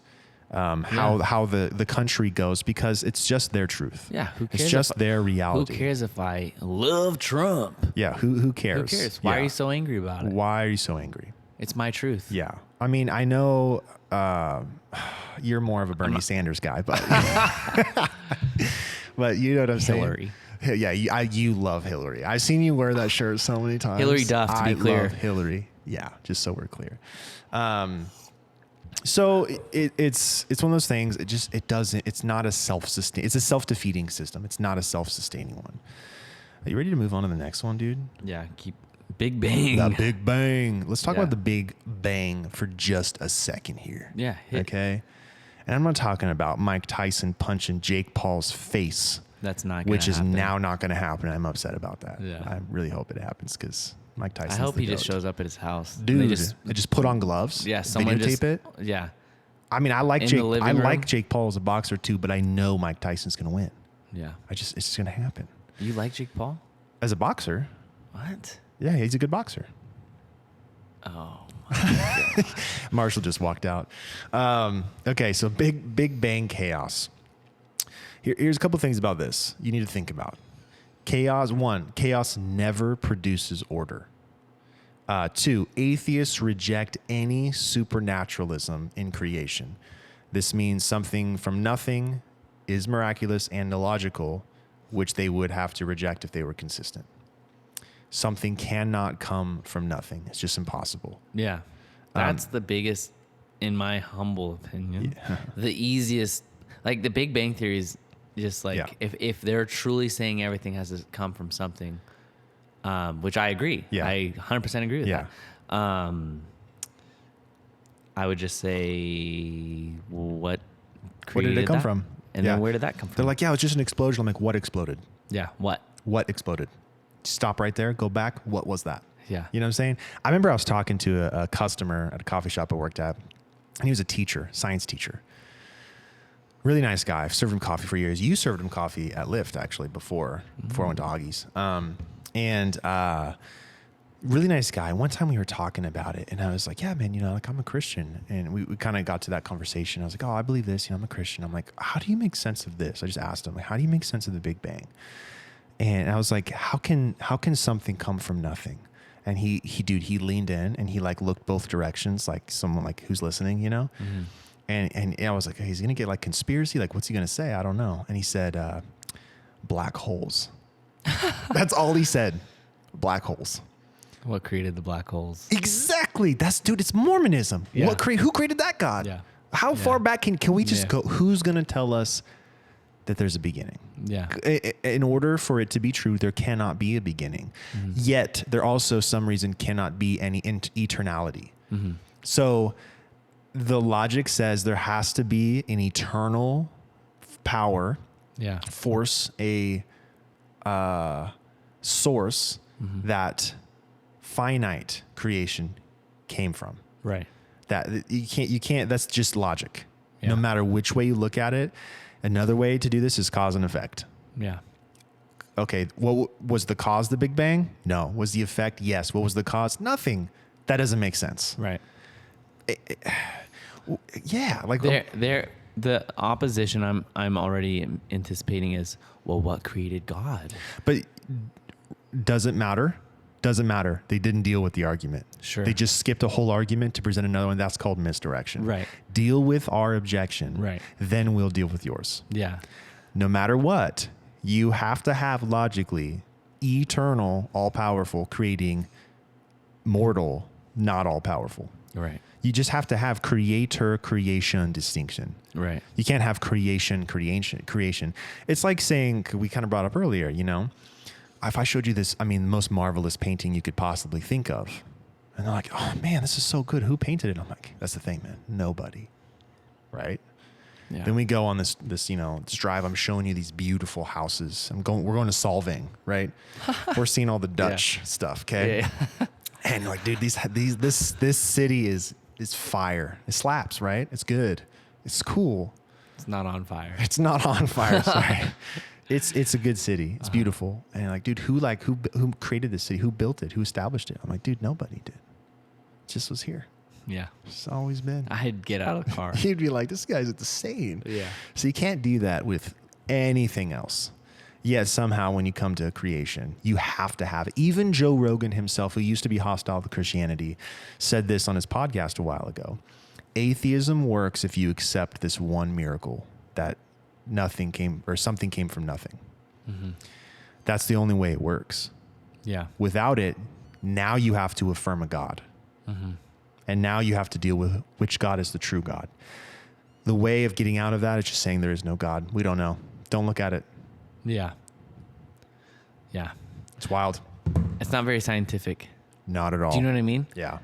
how the country goes, because it's just their truth. Yeah, who cares? It's just their reality. Who cares if I love Trump? Yeah, who cares? Who cares? Why Yeah. are you so angry about it? Why are you so angry? It's my truth. Yeah. I mean, I know you're more of a Bernie Sanders guy, but but you know what I'm Hillary. saying? Yeah, you love Hillary. I've seen you wear that shirt so many times. Hillary Duff, to be clear. I love Hillary. Yeah, just so we're clear. So it's one of those things. It's not a self-sustain. It's a self-defeating system. It's not a self-sustaining one. Are you ready to move on to the next one, dude? Yeah, keep Big Bang. The Big Bang. Let's talk Yeah. about the Big Bang for just a second here. Yeah. hit. Okay. And I'm not talking about Mike Tyson punching Jake Paul's face, That's not gonna which is happen. now not going to happen. I'm upset about that. Yeah. I really hope it happens because Mike Tyson. I hope he just shows up at his house. Dude, They they just put on gloves. yeah, someone videotape just, it. Yeah. I mean, I like in Jake. the living I room. like Jake Paul as a boxer too, but I know Mike Tyson's going to win. Yeah. It's just going to happen. You like Jake Paul? As a boxer, What? yeah, he's a good boxer. Oh. Marshall just walked out. Okay, so big bang chaos. Here's a couple things about this you need to think about. Chaos, one, chaos never produces order. Two, atheists reject any supernaturalism in creation. This means something from nothing is miraculous and illogical, which they would have to reject if they were consistent. Something cannot come from nothing. It's just impossible. Yeah. That's the biggest, in my humble opinion, the easiest. Like the Big Bang Theory is just like, Yeah. if they're truly saying everything has to come from something, which I agree. Yeah. I 100% agree with Yeah. that. I would just say, what Where created did it come that? from? And Yeah. then where did that come from? They're like, yeah, it was just an explosion. I'm like, what exploded? yeah, what? What exploded? Stop right there. Go back. What was that? Yeah. You know what I'm saying? I remember I was talking to a customer at a coffee shop I worked at, and he was a teacher, science teacher. Really nice guy. I've served him coffee for years. You served him coffee at Lyft, actually, before I went to Augie's. Really nice guy. One time we were talking about it, and I was like, yeah, man, like I'm a Christian. And we kind of got to that conversation. I was like, oh, I believe this. I'm a Christian. I'm like, how do you make sense of this? I just asked him, like, how do you make sense of the Big Bang? And I was like, how can something come from nothing? And he leaned in and he like looked both directions, like someone like who's listening, Mm-hmm. And I was like, he's going to get like conspiracy. Like, what's he going to say? I don't know. And he said, black holes. That's all he said. Black holes. What created the black holes? Exactly. It's Mormonism. Yeah. Who created that God? Yeah. How far back can we just Yeah. go? Who's going to tell us that there's a beginning? Yeah. In order for it to be true, there cannot be a beginning. Mm-hmm. Yet there also some reason cannot be any eternality. Mm-hmm. So the logic says there has to be an eternal power, Yeah. force, a source Mm-hmm. that finite creation came from. Right. That you can't, that's just logic. Yeah. No matter which way you look at it. Another way to do this is cause and effect. Yeah. Okay, what was the cause the Big Bang? No. Was the effect? Yes. What was the cause? Nothing. That doesn't make sense. Right. Yeah, like The opposition I'm already anticipating is, well, what created God? but doesn't matter. Doesn't matter. They didn't deal with the argument. Sure. They just skipped a whole argument to present another one. That's called misdirection. Right. Deal with our objection. Right. Then we'll deal with yours. Yeah. No matter what, you have to have logically eternal, all powerful, creating mortal, not all powerful. Right. You just have to have creator creation distinction. Right. You can't have creation. It's like saying, we kind of brought up earlier, if I showed you this, the most marvelous painting you could possibly think of, and they're like, oh man, this is so good. Who painted it? I'm like, that's the thing, man. Nobody. Right? Yeah. Then we go on this this drive. I'm showing you these beautiful houses. We're going to Solvang, right? We're seeing all the Dutch stuff. Okay. Yeah. And you're like, dude, this city is fire. It slaps, right? It's good. It's cool. It's not on fire. It's not on fire. Sorry. It's a good city. It's beautiful. And you're like, dude, who created this city? Who built it? Who established it? I'm like, dude, nobody did. It just was here. Yeah. It's always been. I'd get out of the car. You'd be like, this guy's insane. Yeah. So you can't do that with anything else. Yet somehow when you come to creation, you have to have it. Even Joe Rogan himself, who used to be hostile to Christianity, said this on his podcast a while ago. Atheism works if you accept this one miracle that nothing came or something came from nothing. Mm-hmm. That's the only way it works. Yeah. Without it, now you have to affirm a God. Mm-hmm. And now you have to deal with which God is the true God. The way of getting out of that is just saying there is no God. We don't know. Don't look at it. Yeah. Yeah. It's wild. It's not very scientific. Not at all. Do you know what I mean? Yeah.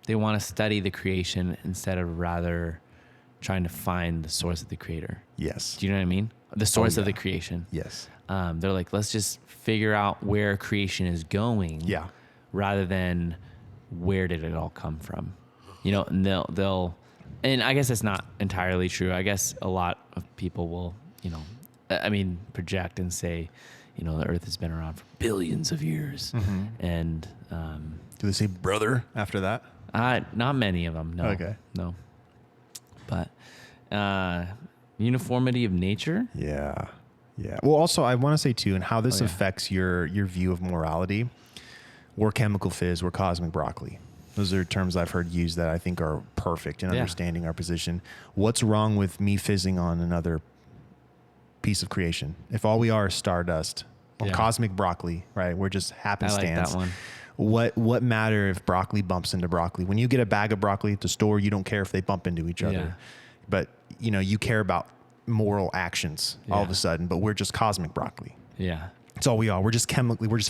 They want to study the creation instead of rather trying to find the source of the creator. Yes. Do you know what I mean? The source of yeah. the creation. Yes. They're like, let's just figure out where creation is going. Yeah. Rather than where did it all come from? And they'll, and I guess it's not entirely true. I guess a lot of people will, project and say, the earth has been around for billions of years. Mm-hmm. And, do they say brother after that? Not many of them. No. Okay. No. But, uniformity of nature. Yeah. Yeah. Well, also I want to say too, and how this affects your view of morality. We're chemical fizz. We're cosmic broccoli. Those are terms I've heard used that I think are perfect in understanding our position. What's wrong with me fizzing on another piece of creation? If all we are is stardust or cosmic broccoli, right? We're just happenstance. I like that one. What matter if broccoli bumps into broccoli? When you get a bag of broccoli at the store, you don't care if they bump into each other. Yeah. But, you care about moral actions all of a sudden, but we're just cosmic broccoli. Yeah. That's all we are. We're just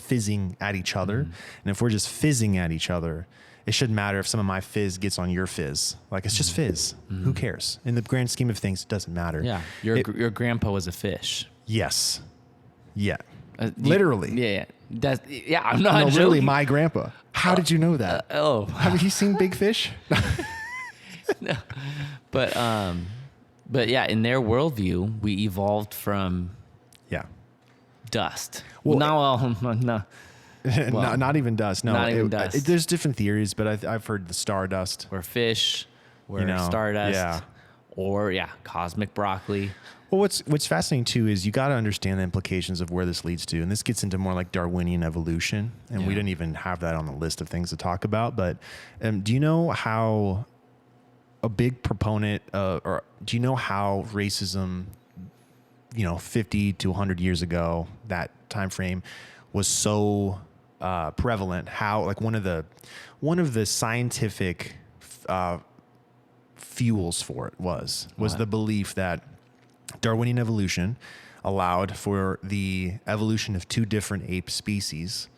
fizzing at each other. Mm-hmm. And if we're just fizzing at each other, it shouldn't matter if some of my fizz gets on your fizz. Like, it's just fizz. Mm-hmm. Who cares? In the grand scheme of things, it doesn't matter. Yeah. Your grandpa was a fish. Yes. Yeah. Literally. Yeah. I'm not joking. Literally my grandpa. How did you know that? Have you seen Big Fish? No. But yeah, in their worldview, we evolved from dust. Well, no. Well, not even dust. No, not even dust. There's different theories, but I've heard the stardust. Or fish, or stardust. Yeah. Or cosmic broccoli. Well, what's fascinating too is you got to understand the implications of where this leads to, and this gets into more like Darwinian evolution, and we didn't even have that on the list of things to talk about. But do you know how a big proponent, or do you know how racism, 50 to 100 years ago, that time frame, was so prevalent? How like one of the scientific fuels for it was the belief that Darwinian evolution allowed for the evolution of two different ape species,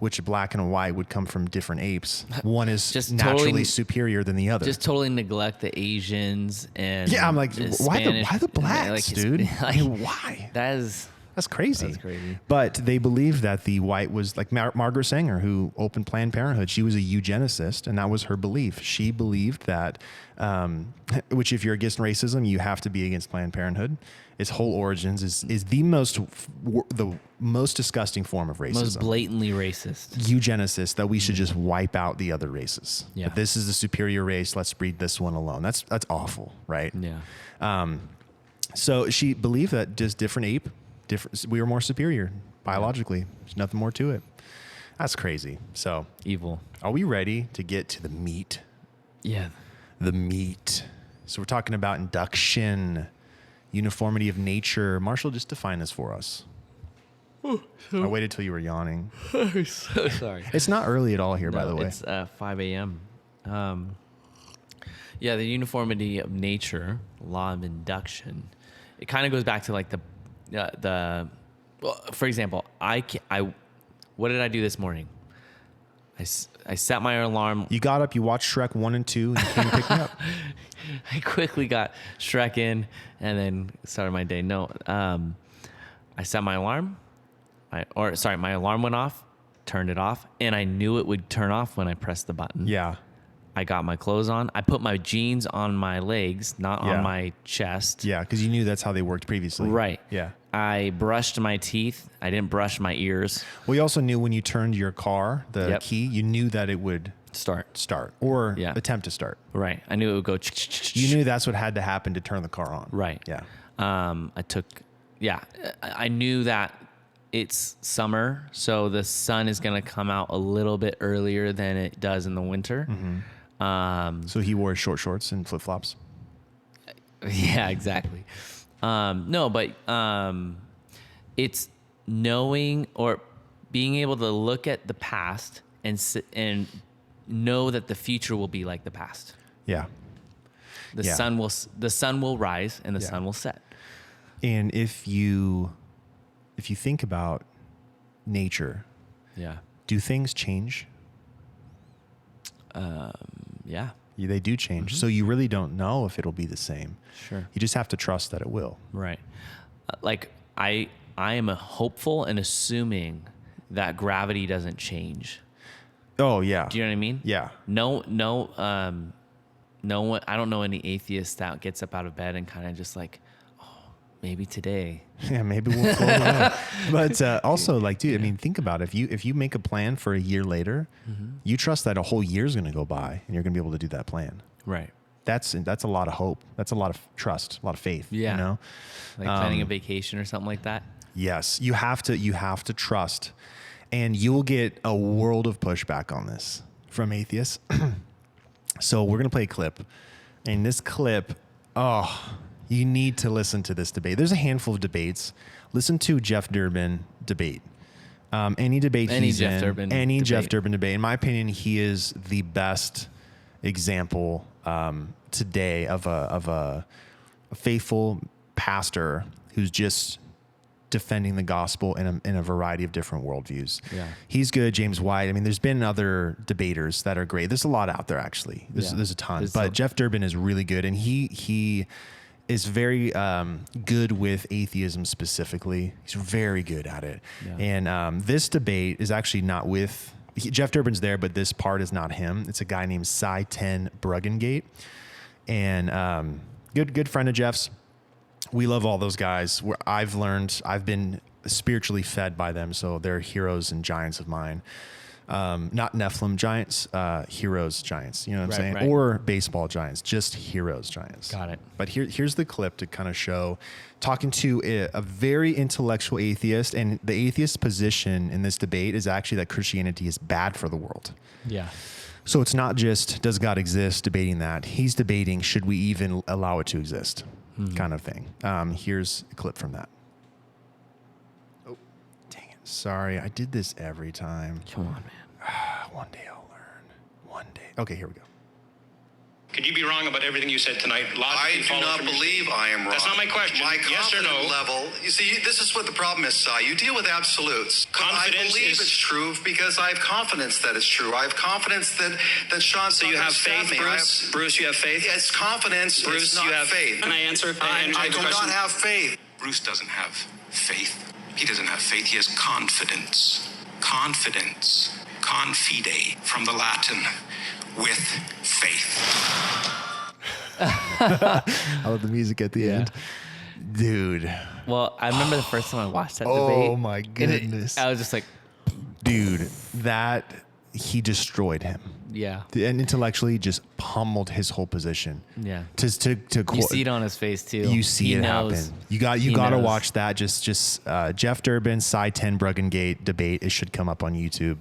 which black and white would come from different apes. One is just naturally superior than the other. Just totally neglect the Asians and I'm like, why the blacks, dude? Why? That's crazy. That's crazy. But they believed that the white was like Margaret Sanger, who opened Planned Parenthood. She was a eugenicist, and that was her belief. She believed that, which if you're against racism, you have to be against Planned Parenthood. Its whole origins is the most disgusting form of racism. Most blatantly racist. Eugenicist, that we should just wipe out the other races. Yeah. But this is the superior race. Let's breed this one alone. That's awful, right? Yeah. So she believed that just we were more superior biologically. There's nothing more to it. That's crazy. So evil. Are we ready to get to the meat? Yeah. The meat. So we're talking about induction, uniformity of nature. Marshall, just define this for us. I waited till you were yawning. I'm so sorry. It's not early at all here, by the way. It's 5 a.m. The uniformity of nature, law of induction. It kind of goes back to like well, for example, what did I do this morning? I set my alarm. You got up, you watched Shrek 1 and 2, and you came to pick me up. I quickly got Shrek in and then started my day. No, I set my alarm. My alarm went off, turned it off, and I knew it would turn off when I pressed the button. Yeah. I got my clothes on. I put my jeans on my legs, not on my chest. Yeah, because you knew that's how they worked previously. Right. Yeah. I brushed my teeth. I didn't brush my ears. Well, you also knew when you turned your car, the key, you knew that it would start or attempt to start. Right. I knew it would go. You knew that's what had to happen to turn the car on. Right. Yeah. I knew that it's summer, so the sun is going to come out a little bit earlier than it does in the winter. Mm-hmm. So he wore short shorts and flip flops. Yeah, exactly. It's knowing or being able to look at the past and know that the future will be like the past. Yeah. The sun will rise and the sun will set. And if you think about nature, do things change? Yeah. They do change. Mm-hmm. So you really don't know if it'll be the same. Sure. You just have to trust that it will. Right. I am a hopeful and assuming that gravity doesn't change. Oh yeah. Do you know what I mean? Yeah. No one, I don't know any atheist that gets up out of bed and kind of just like, oh, maybe today. Yeah, maybe we'll float away. But also, like, dude, I mean, think about it. If you make a plan for a year later, you trust that a whole year is going to go by and you're going to be able to do that plan. Right. That's a lot of hope. That's a lot of trust, a lot of faith. Yeah. You know, like planning a vacation or something like that. Yes, you have to trust, and you will get a world of pushback on this from atheists. So we're gonna play a clip, and this clip, you need to listen to this debate. There's a handful of debates. Listen to Jeff Durbin debate. Any debate he's in, any Jeff Durbin debate. In my opinion, he is the best example today of a faithful pastor who's just defending the gospel in a variety of different worldviews. Yeah. He's good. James White. I mean, there's been other debaters that are great. There's a lot out there, actually. There's a ton. But Jeff Durbin is really good, and he is very good with atheism specifically. He's very good at it. Yeah. And this debate is actually not with... Jeff Durbin's there, but this part is not him. It's a guy named Cy 10 Brugengate. And good friend of Jeff's. We love all those guys. I've been spiritually fed by them, so they're heroes and giants of mine. Not Nephilim giants, heroes giants. You know what I'm saying? Right. Or baseball giants, just heroes giants. Got it. But here's the clip to kind of show, talking to a very intellectual atheist, and the atheist position in this debate is actually that Christianity is bad for the world. Yeah. So it's not just, does God exist, debating that. He's debating, should we even allow it to exist, kind of thing. Here's a clip from that. Oh, dang it. Sorry, I did this every time. Come on, man. One day I'll learn. One day. Okay, here we go. Could you be wrong about everything you said tonight? I do not believe I am wrong. That's not my question. My yes or no? level. You see, this is what the problem is, Si. You deal with absolutes. Confidence I believe it's true because I have confidence that it's true. I have confidence that Sean's So you have faith, Bruce? Bruce, you have faith? Yeah, it's confidence. Bruce, it's not you have faith. Can I answer? I do not have faith. Bruce doesn't have faith. He doesn't have faith. He has confidence. Confidence. Confide from the Latin, with faith. I love the music at the end. Dude. Well, I remember the first time I watched that debate. Oh my goodness. I was just like, dude, he destroyed him. Yeah. And intellectually just pummeled his whole position. Yeah. To you see it on his face too. You see it happen. You got to watch that. Just Jeff Durbin, Cy 10 Brugengate debate. It should come up on YouTube.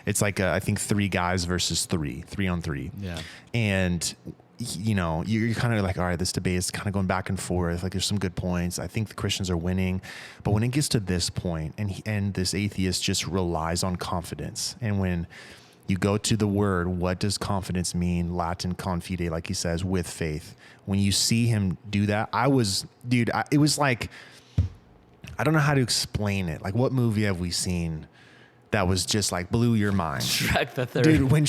It's like I think 3 guys versus 3 on 3. Yeah. And you know, you're kind of like, all right, this debate is kind of going back and forth. Like, there's some good points. I think the Christians are winning. But when it gets to this point, and this atheist just relies on confidence, and when you go to the word, what does confidence mean? Latin confide, like he says, with faith. When you see him do that, it was like, I don't know how to explain it. Like, what movie have we seen that was just like blew your mind? Shrek the Third. Dude, when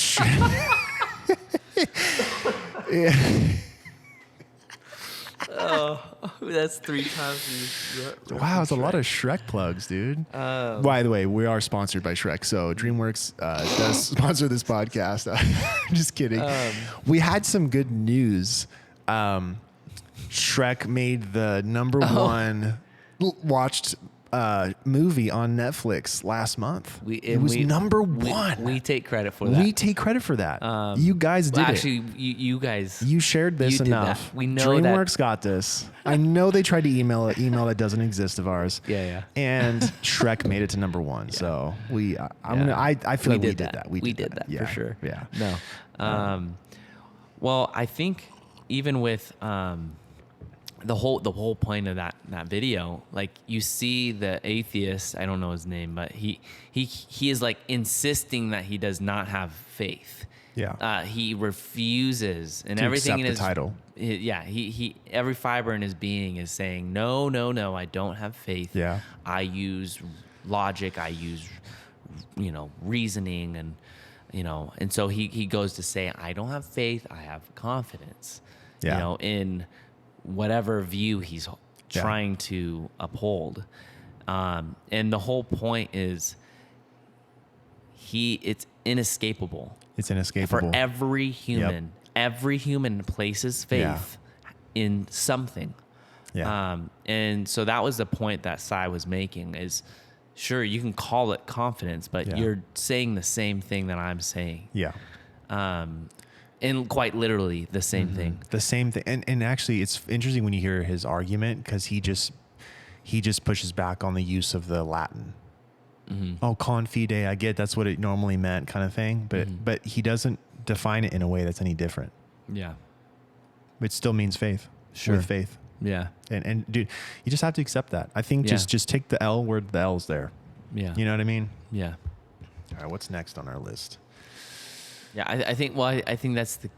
That's 3 times. wow, it's a lot of Shrek plugs, dude. By the way, we are sponsored by Shrek, so DreamWorks does sponsor this podcast. I'm just kidding. We had some good news. Shrek made the number one watched movie on Netflix last month. It was number one. We take credit for that. We take credit for that. You guys did actually, it. you guys. You shared this did enough. that. We know DreamWorks got this. I know they tried to email that doesn't exist of ours. Yeah. And Shrek made it to number one. So I feel like we did that. We did that Yeah. for sure. Yeah. No. Well, I think even with the whole point of that video, like you see the atheist, I don't know his name, but he is like insisting that he does not have faith. Yeah. He refuses, and To everything accept in the his title. He every fiber in his being is saying no, I don't have faith. Yeah. I use logic, I use reasoning, and so he goes to say, I don't have faith, I have confidence. Yeah. In whatever view he's trying to uphold. And the whole point is it's inescapable. It's inescapable. For every human. Yep. Every human places faith in something. Yeah. And so that was the point that Sai was making is, sure, you can call it confidence, but you're saying the same thing that I'm saying. Yeah. And quite literally the same thing. The same thing. And actually, it's interesting when you hear his argument because he just pushes back on the use of the Latin. Oh, confide, I get that's what it normally meant kind of thing. But he doesn't define it in a way that's any different. Yeah. It still means faith. Sure. With faith. Yeah. And dude, you just have to accept that. I think just take the L where the L's there. Yeah. You know what I mean? Yeah. All right, what's next on our list? Yeah, I think that's the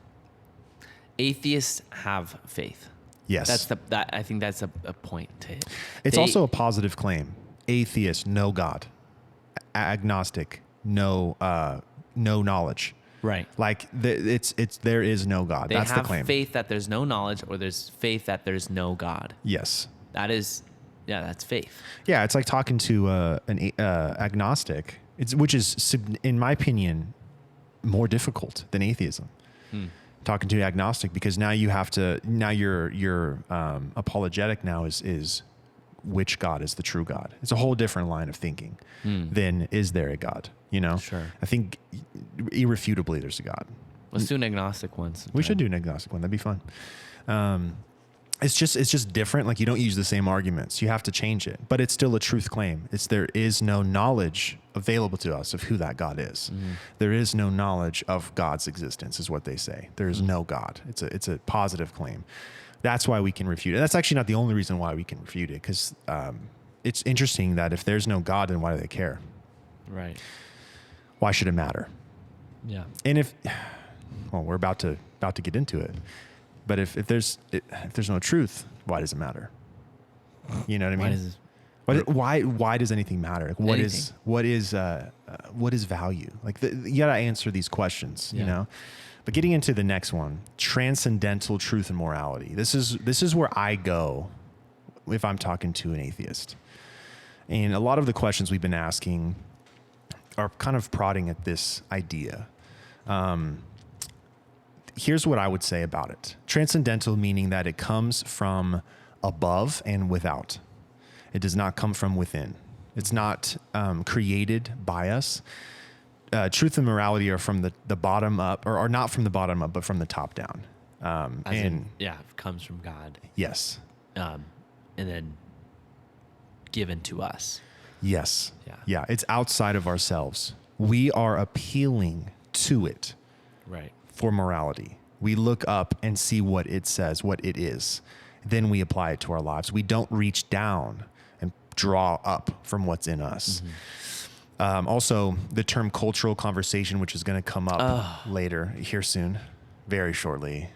atheists have faith. Yes. I think that's a point to hit. It's also a positive claim. Atheist, no God. Agnostic, no knowledge. Right. Like there is no God. That's the claim. They have faith that there's no knowledge, or there's faith that there's no God. Yes. That's faith. Yeah, it's like talking to an agnostic. Which is, in my opinion, more difficult than atheism. Talking to an agnostic, because now you have to. Now your apologetic now is which God is the true God. It's a whole different line of thinking than is there a God? Sure. I think irrefutably there's a God. Let's do an agnostic one sometime. We should do an agnostic one. That'd be fun. It's just different. Like you don't use the same arguments. You have to change it, but it's still a truth claim. There is no knowledge available to us of who that God is. There is no knowledge of God's existence, is what they say. There is no God. It's a positive claim. That's why we can refute it. That's actually not the only reason why we can refute it, because it's interesting that if there's no God, then why do they care? Right. Why should it matter? Yeah. And we're about to get into it. But if there's no truth, why does it matter? You know what I mean? Why does anything matter? Like what is value? Like you gotta answer these questions. You know. But getting into the next one, transcendental truth and morality. This is where I go if I'm talking to an atheist. And a lot of the questions we've been asking are kind of prodding at this idea. Here's what I would say about it. Transcendental meaning that it comes from above and without. It does not come from within. It's not created by us. Truth and morality are from the bottom up, or are not from the bottom up, but from the top down. It comes from God. Yes. And then given to us. Yes. Yeah. Yeah. It's outside of ourselves. We are appealing to it. Right. For morality. We look up and see what it says, what it is. Then we apply it to our lives. We don't reach down and draw up from what's in us. Also, the term cultural conversation, which is going to come up later here soon, very shortly.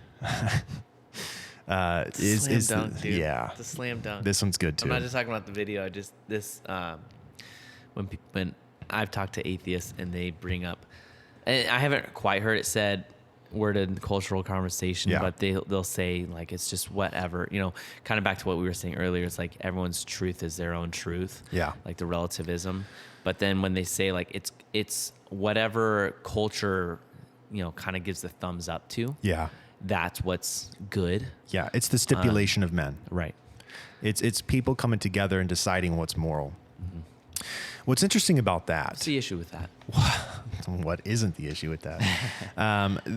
Slam dunk, dude. Yeah. It's a slam dunk. This one's good too. I'm not just talking about the video. When I've talked to atheists and they bring up, and I haven't quite heard it said word in cultural conversation, but they'll say like, it's just whatever, kind of back to what we were saying earlier. It's like everyone's truth is their own truth. Yeah. Like the relativism. But then when they say like, it's whatever culture, kind of gives the thumbs up to. Yeah. That's what's good. Yeah. It's the stipulation of men. Right. It's people coming together and deciding what's moral. Mm-hmm. What's interesting about that? What's the issue with that? What isn't the issue with that? Let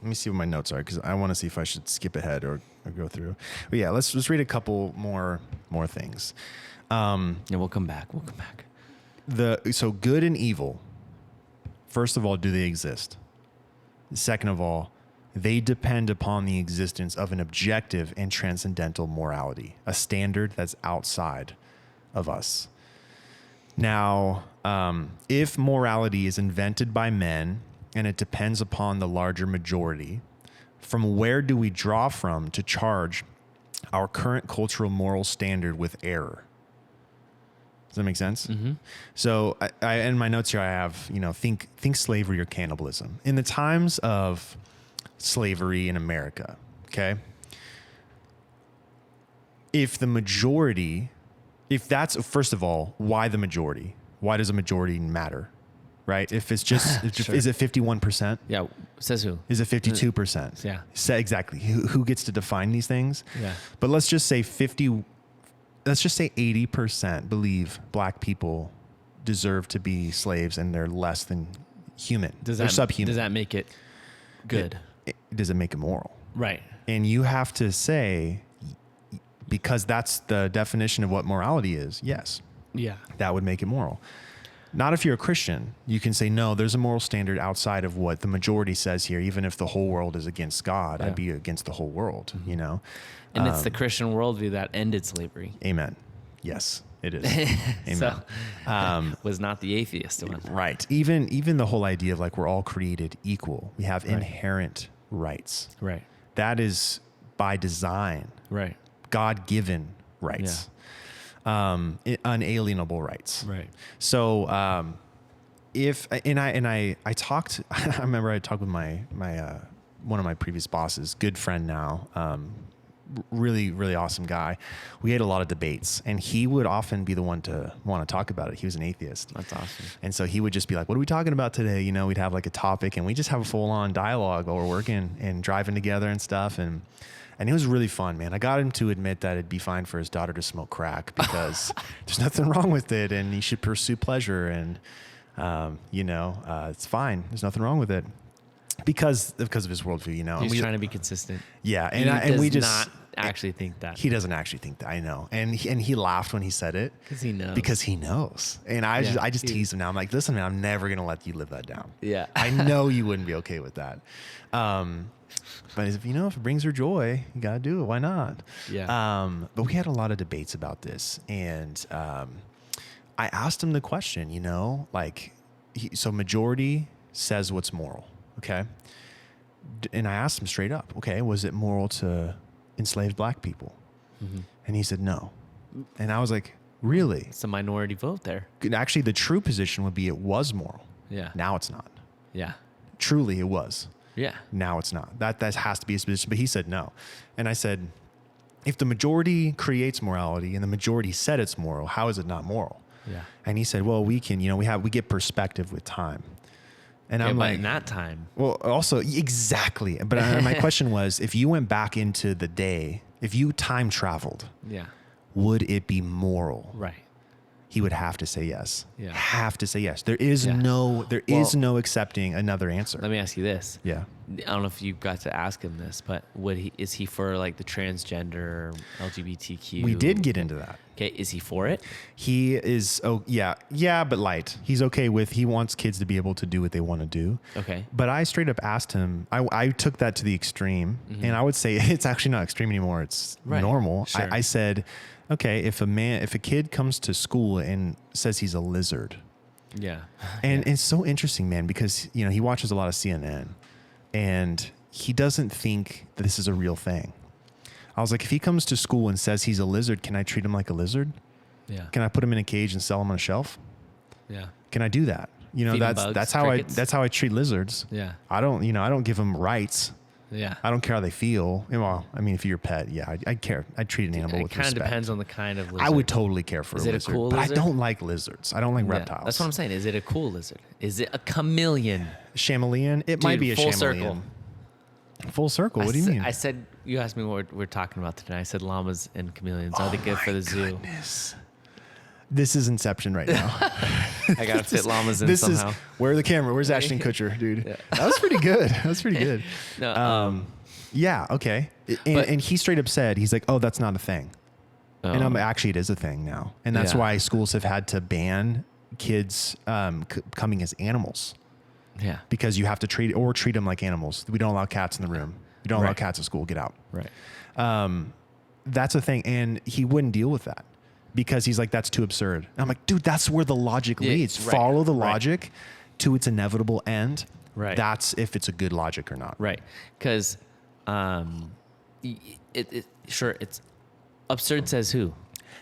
me see what my notes are, because I want to see if I should skip ahead or go through. But yeah, let's read a couple more things. Yeah, we'll come back. So good and evil. First of all, do they exist? Second of all, they depend upon the existence of an objective and transcendental morality, a standard that's outside of us. Now, if morality is invented by men and it depends upon the larger majority, from where do we draw from to charge our current cultural moral standard with error? Does that make sense? Mm-hmm. So I in my notes here, I have, think slavery or cannibalism. In the times of slavery in America, okay? If that's, first of all, why the majority? Why does a majority matter? Right? If it's just, Sure. Is it 51%? Yeah. Says who? Is it 52%? Yeah. Exactly. Who gets to define these things? Yeah. But let's just say 80% believe black people deserve to be slaves and they're less than human. They're subhuman. Does that make it good? Does it make it moral? Right. And you have to say, because that's the definition of what morality is, yes. Yeah. That would make it moral. Not if you're a Christian. You can say, no, there's a moral standard outside of what the majority says here. Even if the whole world is against God, I'd be against the whole world, And it's the Christian worldview that ended slavery. Amen. Yes, it is. Amen. So, was not the atheist one. Right. Even the whole idea of like we're all created equal. We have inherent rights. Right. That is by design. Right. God-given rights. Unalienable rights. Right. So I talked, I remember I talked with my one of my previous bosses, good friend now, really, really awesome guy. We had a lot of debates and he would often be the one to want to talk about it. He was an atheist. That's awesome. And so he would just be like, what are we talking about today? We'd have like a topic and we just have a full on dialogue while we're working and driving together and stuff. And it was really fun, man. I got him to admit that it'd be fine for his daughter to smoke crack because there's nothing wrong with it and he should pursue pleasure. And, it's fine. There's nothing wrong with it because of his worldview, He's trying to be consistent. Yeah. And we just not actually think that. He doesn't actually think that. I know. And he laughed when he said it because he knows. And I just teased him now. I'm like, listen, man, I'm never going to let you live that down. Yeah. I know you wouldn't be okay with that. But if it brings her joy, you got to do it. Why not? Yeah. But we had a lot of debates about this. And I asked him the question, so majority says what's moral. Okay. And I asked him straight up, okay, was it moral to enslave black people? Mm-hmm. And he said no. And I was like, really? It's a minority vote there. Actually, the true position would be it was moral. Yeah. Now it's not. Yeah. Truly, it was. Yeah. Now it's not. That has to be his position. But he said no. And I said, if the majority creates morality and the majority said it's moral, how is it not moral? Yeah. And he said, well, we can, we get perspective with time. And I'm but like, in that time. Well, also exactly. But my question was, if you went back into the day, if you time traveled, would it be moral? Right. He would have to say yes. Yeah. Have to say yes. There is no accepting another answer. Let me ask you this. Yeah. I don't know if you got to ask him this, but is he for like the transgender LGBTQ? We did get into that. Okay. Is he for it? He is. Oh yeah, but light. He's okay with. He wants kids to be able to do what they want to do. Okay. But I straight up asked him. I took that to the extreme, and I would say it's actually not extreme anymore. It's normal. Sure. I said, okay, if a kid comes to school and says he's a lizard. Yeah. And it's so interesting, man, because he watches a lot of CNN. And he doesn't think that this is a real thing. I was like, if he comes to school and says he's a lizard, can I treat him like a lizard? Yeah. Can I put him in a cage and sell him on a shelf? Yeah. Can I do that? You know, Feed 'em bugs, crickets. that's how I treat lizards. Yeah. I don't give them rights. Yeah. I don't care how they feel. Well, I mean, if you're a pet, yeah, I'd care. I'd treat an animal It with kind of respect. depends on the kind of lizard. I would totally care for Is a it a lizard, cool but lizard? I don't like lizards. I don't like Yeah, reptiles. that's what I'm saying. Is it a cool lizard? Is it a chameleon? Chameleon? It might Dude, be a full chameleon. Full circle. What do you mean? I said, you asked me what we're talking about today. I said llamas and chameleons. Are they good for the zoo? Goodness. This is Inception right now. I got to fit llamas in This somehow. is where the camera. Where's Ashton Kutcher, dude? That was pretty good. That was pretty good. No, Yeah. Okay. And he straight up said, he's like, "Oh, that's not a thing." And actually, it is a thing now, and that's Yeah. why schools have had to ban kids coming as animals yeah. because you have to treat them like animals. We don't allow cats in the room. You don't allow Right. cats at school. Get out. Right. That's a thing, and he wouldn't deal with that because he's like, "That's too absurd." And I'm like, "Dude, that's where the logic Yeah, leads. right, Follow the right. logic to its inevitable end. Right. That's if it's a good logic or not." Right. Because sure, it's absurd says who?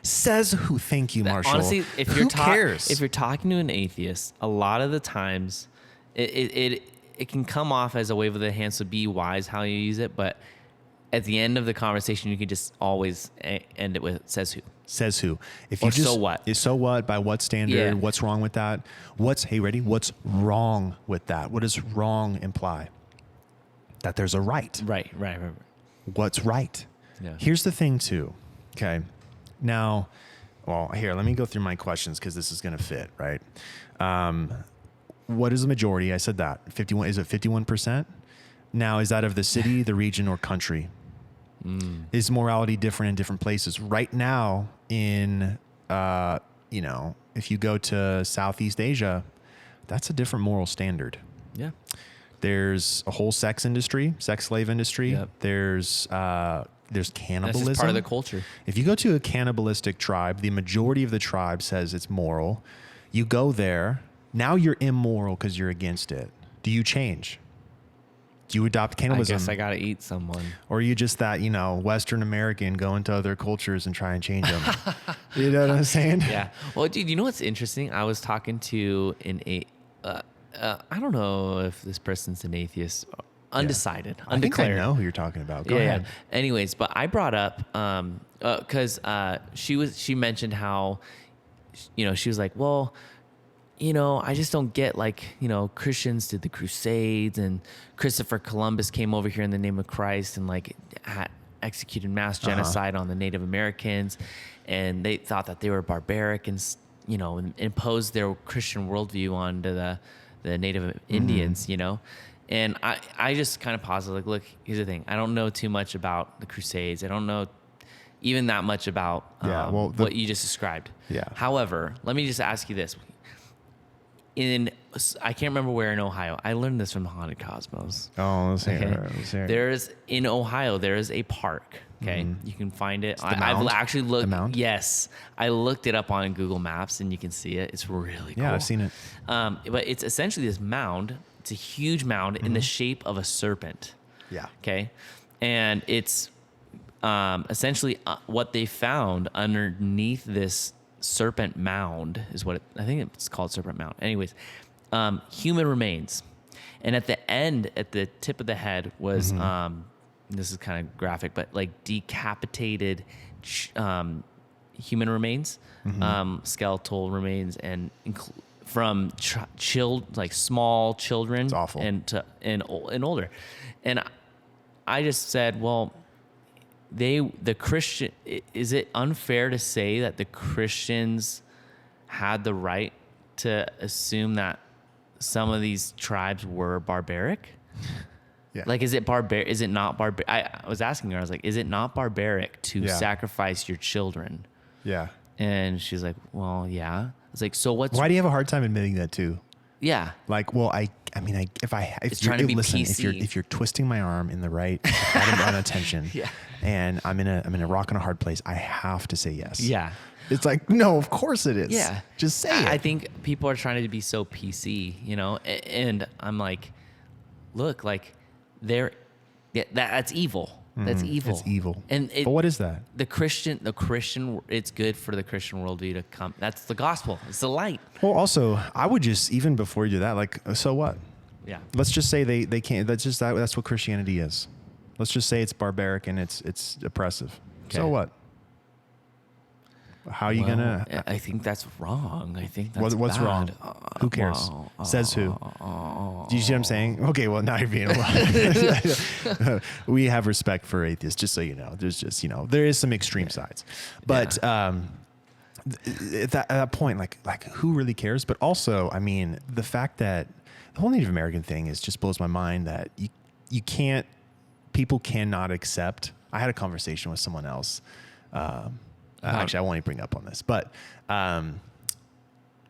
Says who? Thank you, Marshall. Honestly, if who you're cares? if you're talking to an atheist, a lot of the times it can come off as a wave of the hand, so be wise how you use it, but at the end of the conversation you can just always end it with says who. Says who? If Or you just so what? Is so what? By what standard? Yeah. What's wrong with that? Ready? What's wrong with that? What does wrong imply? That there's a right. Right. What's right? Yeah. Here's the thing too. Okay. Now, well, here, let me go through my questions because this is going to fit, right? What is the majority? I said that. 51. Is it 51%? Now, is that of the city, the region, or country? Is morality different in different places? Right now, in if you go to Southeast Asia, that's a different moral standard. Yeah. There's a whole sex slave industry. Yep. There's cannibalism. That's just part of the culture. If you go to a cannibalistic tribe, the majority of the tribe says it's moral. You go there, now you're immoral because you're against it. Do you change? Do you adopt cannibalism? I guess I got to eat someone. Or are you just that, Western American going to other cultures and try and change them? You know what I'm saying? Yeah. Well, dude, you know what's interesting? I was talking to I don't know if this person's an atheist, undecided, I think I undeclared. know who you're talking about. Go ahead. Yeah. Anyways, but I brought up because she mentioned how she was like, well, I just don't get Christians did the Crusades and Christopher Columbus came over here in the name of Christ and executed mass genocide on the Native Americans, and they thought that they were barbaric and imposed their Christian worldview onto the Native Indians, And I just kind of paused, like, look, here's the thing. I don't know too much about the Crusades. I don't know even that much about what you just described. Yeah. However, let me just ask you this. I can't remember where in Ohio. I learned this from Haunted Cosmos. Oh, let's hear Okay. it. Let's hear it. In Ohio, there is a park. Okay. You can find it. the I've mound? actually looked. The mound? Yes. I looked it up on Google Maps and you can see it. It's really cool. Yeah, I've seen it. But it's essentially this mound. It's a huge mound in the shape of a serpent. Yeah. Okay. And it's essentially what they found underneath this serpent mound is what I think it's called, serpent mound. Anyways, human remains. And at the end, at the tip of the head was, this is kind of graphic, but decapitated human remains, skeletal remains, and from small children. It's awful. And older. And I just said, well, the Christian, is it unfair to say that the Christians had the right to assume that some of these tribes were barbaric? Yeah. Is it Is it not barbaric? I was asking her, I was like, is it not barbaric to sacrifice your children? Yeah. And she's like, well, yeah. I was like, so what's... Why do you have a hard time admitting that too? Yeah. If trying to be listen, PC. if you're twisting my arm in the right on attention, Yeah. and I'm in a rock and a hard place, I have to say yes. Yeah. It's like, no, of course it is. Yeah. Just say it. I think people are trying to be so PC, and I'm like, look, that's evil. That's evil. It's evil. But what is that? The Christian, it's good for the Christian worldview to come. That's the gospel. It's the light. Well, also, I would just, even before you do that, like, so what? Yeah. Let's just say they can't. That's what Christianity is. Let's just say it's barbaric and it's oppressive. Okay. So what? How are you gonna? I think that's wrong. I think that's What's bad. wrong? Who cares? Says who? Do you see what I'm saying? Okay, well now you're being a We have respect for atheists, just so you know. There's just there is some extreme sides, but at that point, like who really cares? But also, I mean, the fact that the whole Native American thing just blows my mind that people cannot accept. I had a conversation with someone else. Actually, I won't even bring up on this, but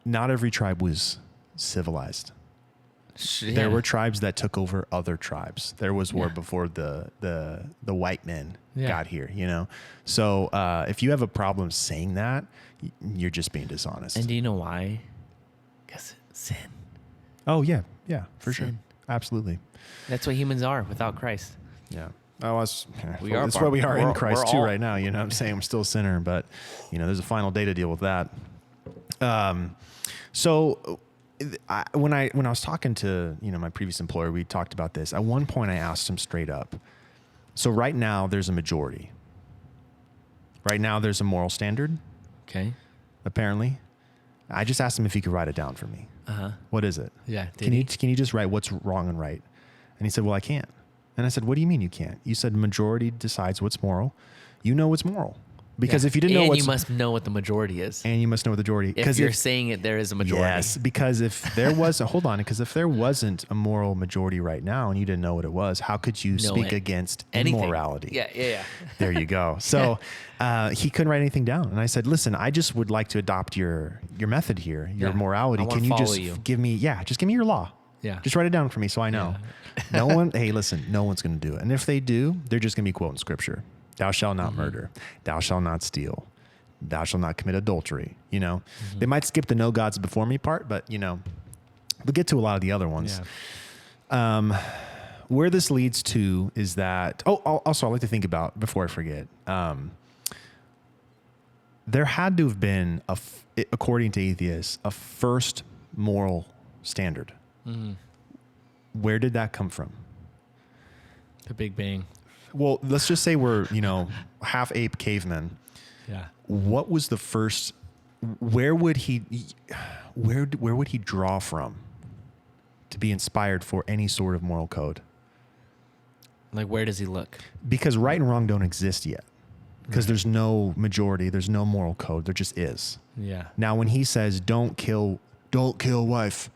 not every tribe was civilized. Yeah. There were tribes that took over other tribes. There was war before the white men got here, So if you have a problem saying that, you're just being dishonest. And do you know why? Because sin. Oh, yeah, for sure. Sin. Absolutely. That's what humans are without Christ. Yeah. That's are where we are in we're Christ too all- right now. You know what I'm saying? I'm still a sinner, but there's a final day to deal with that. So when I was talking to, my previous employer, we talked about this. At one point I asked him straight up. So right now there's a majority. Right now there's a moral standard. Okay. Apparently. I just asked him if he could write it down for me. What is it? Yeah. Can you just write what's wrong and right? And he said, well, I can't. And I said, what do you mean you can't? You said majority decides what's moral. You know what's moral. Because if you didn't know and you must know what the majority is. And you must know what the majority. If you're saying it, there is a majority. Yes, because if there was because if there wasn't a moral majority right now and you didn't know what it was, how could you speak against anything. Immorality? Yeah. There you go. So he couldn't write anything down, and I said, "Listen, I just would like to adopt your method here, your morality. Can you just give me your law? Yeah. Just write it down for me so I know." No one. Hey, listen, no one's going to do it, and if they do, they're just going to be quoting scripture. Thou shalt not murder. Thou shalt not steal. Thou shalt not commit adultery. They might skip the no gods before me part, but they'll get to a lot of the other ones. Yeah. Where this leads to is that, also I like to think about, before I forget, there had to have been, according to atheists, a first moral standard. Where did that come from? The Big Bang. Well, let's just say we're, half ape cavemen. Yeah. What was the first, where would he draw from to be inspired for any sort of moral code? Like, where does he look? Because right and wrong don't exist yet. Because there's no majority, there's no moral code, there just is. Yeah. Now, when he says, don't kill wife,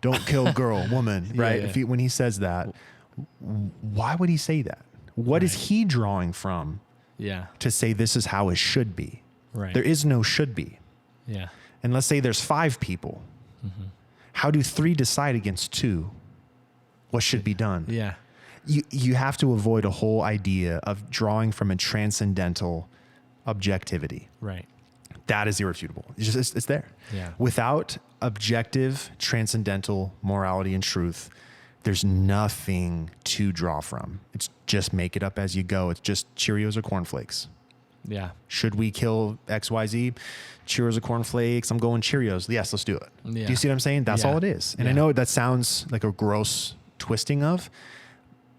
don't kill girl, woman, right? Yeah. When he says that, why would he say that? What is he drawing from to say this is how it should be? Right. There is no should be. Yeah. And let's say there's 5 people. How do 3 decide against 2? What should be done? Yeah. You have to avoid a whole idea of drawing from a transcendental objectivity. Right. That is irrefutable. It's there. Yeah. Without objective, transcendental morality and truth, there's nothing to draw from. It's just make it up as you go. It's just Cheerios or cornflakes. Yeah. Should we kill XYZ? Cheerios or cornflakes? I'm going Cheerios. Yes, let's do it. Yeah. Do you see what I'm saying? That's all it is. And I know that sounds like a gross twisting of,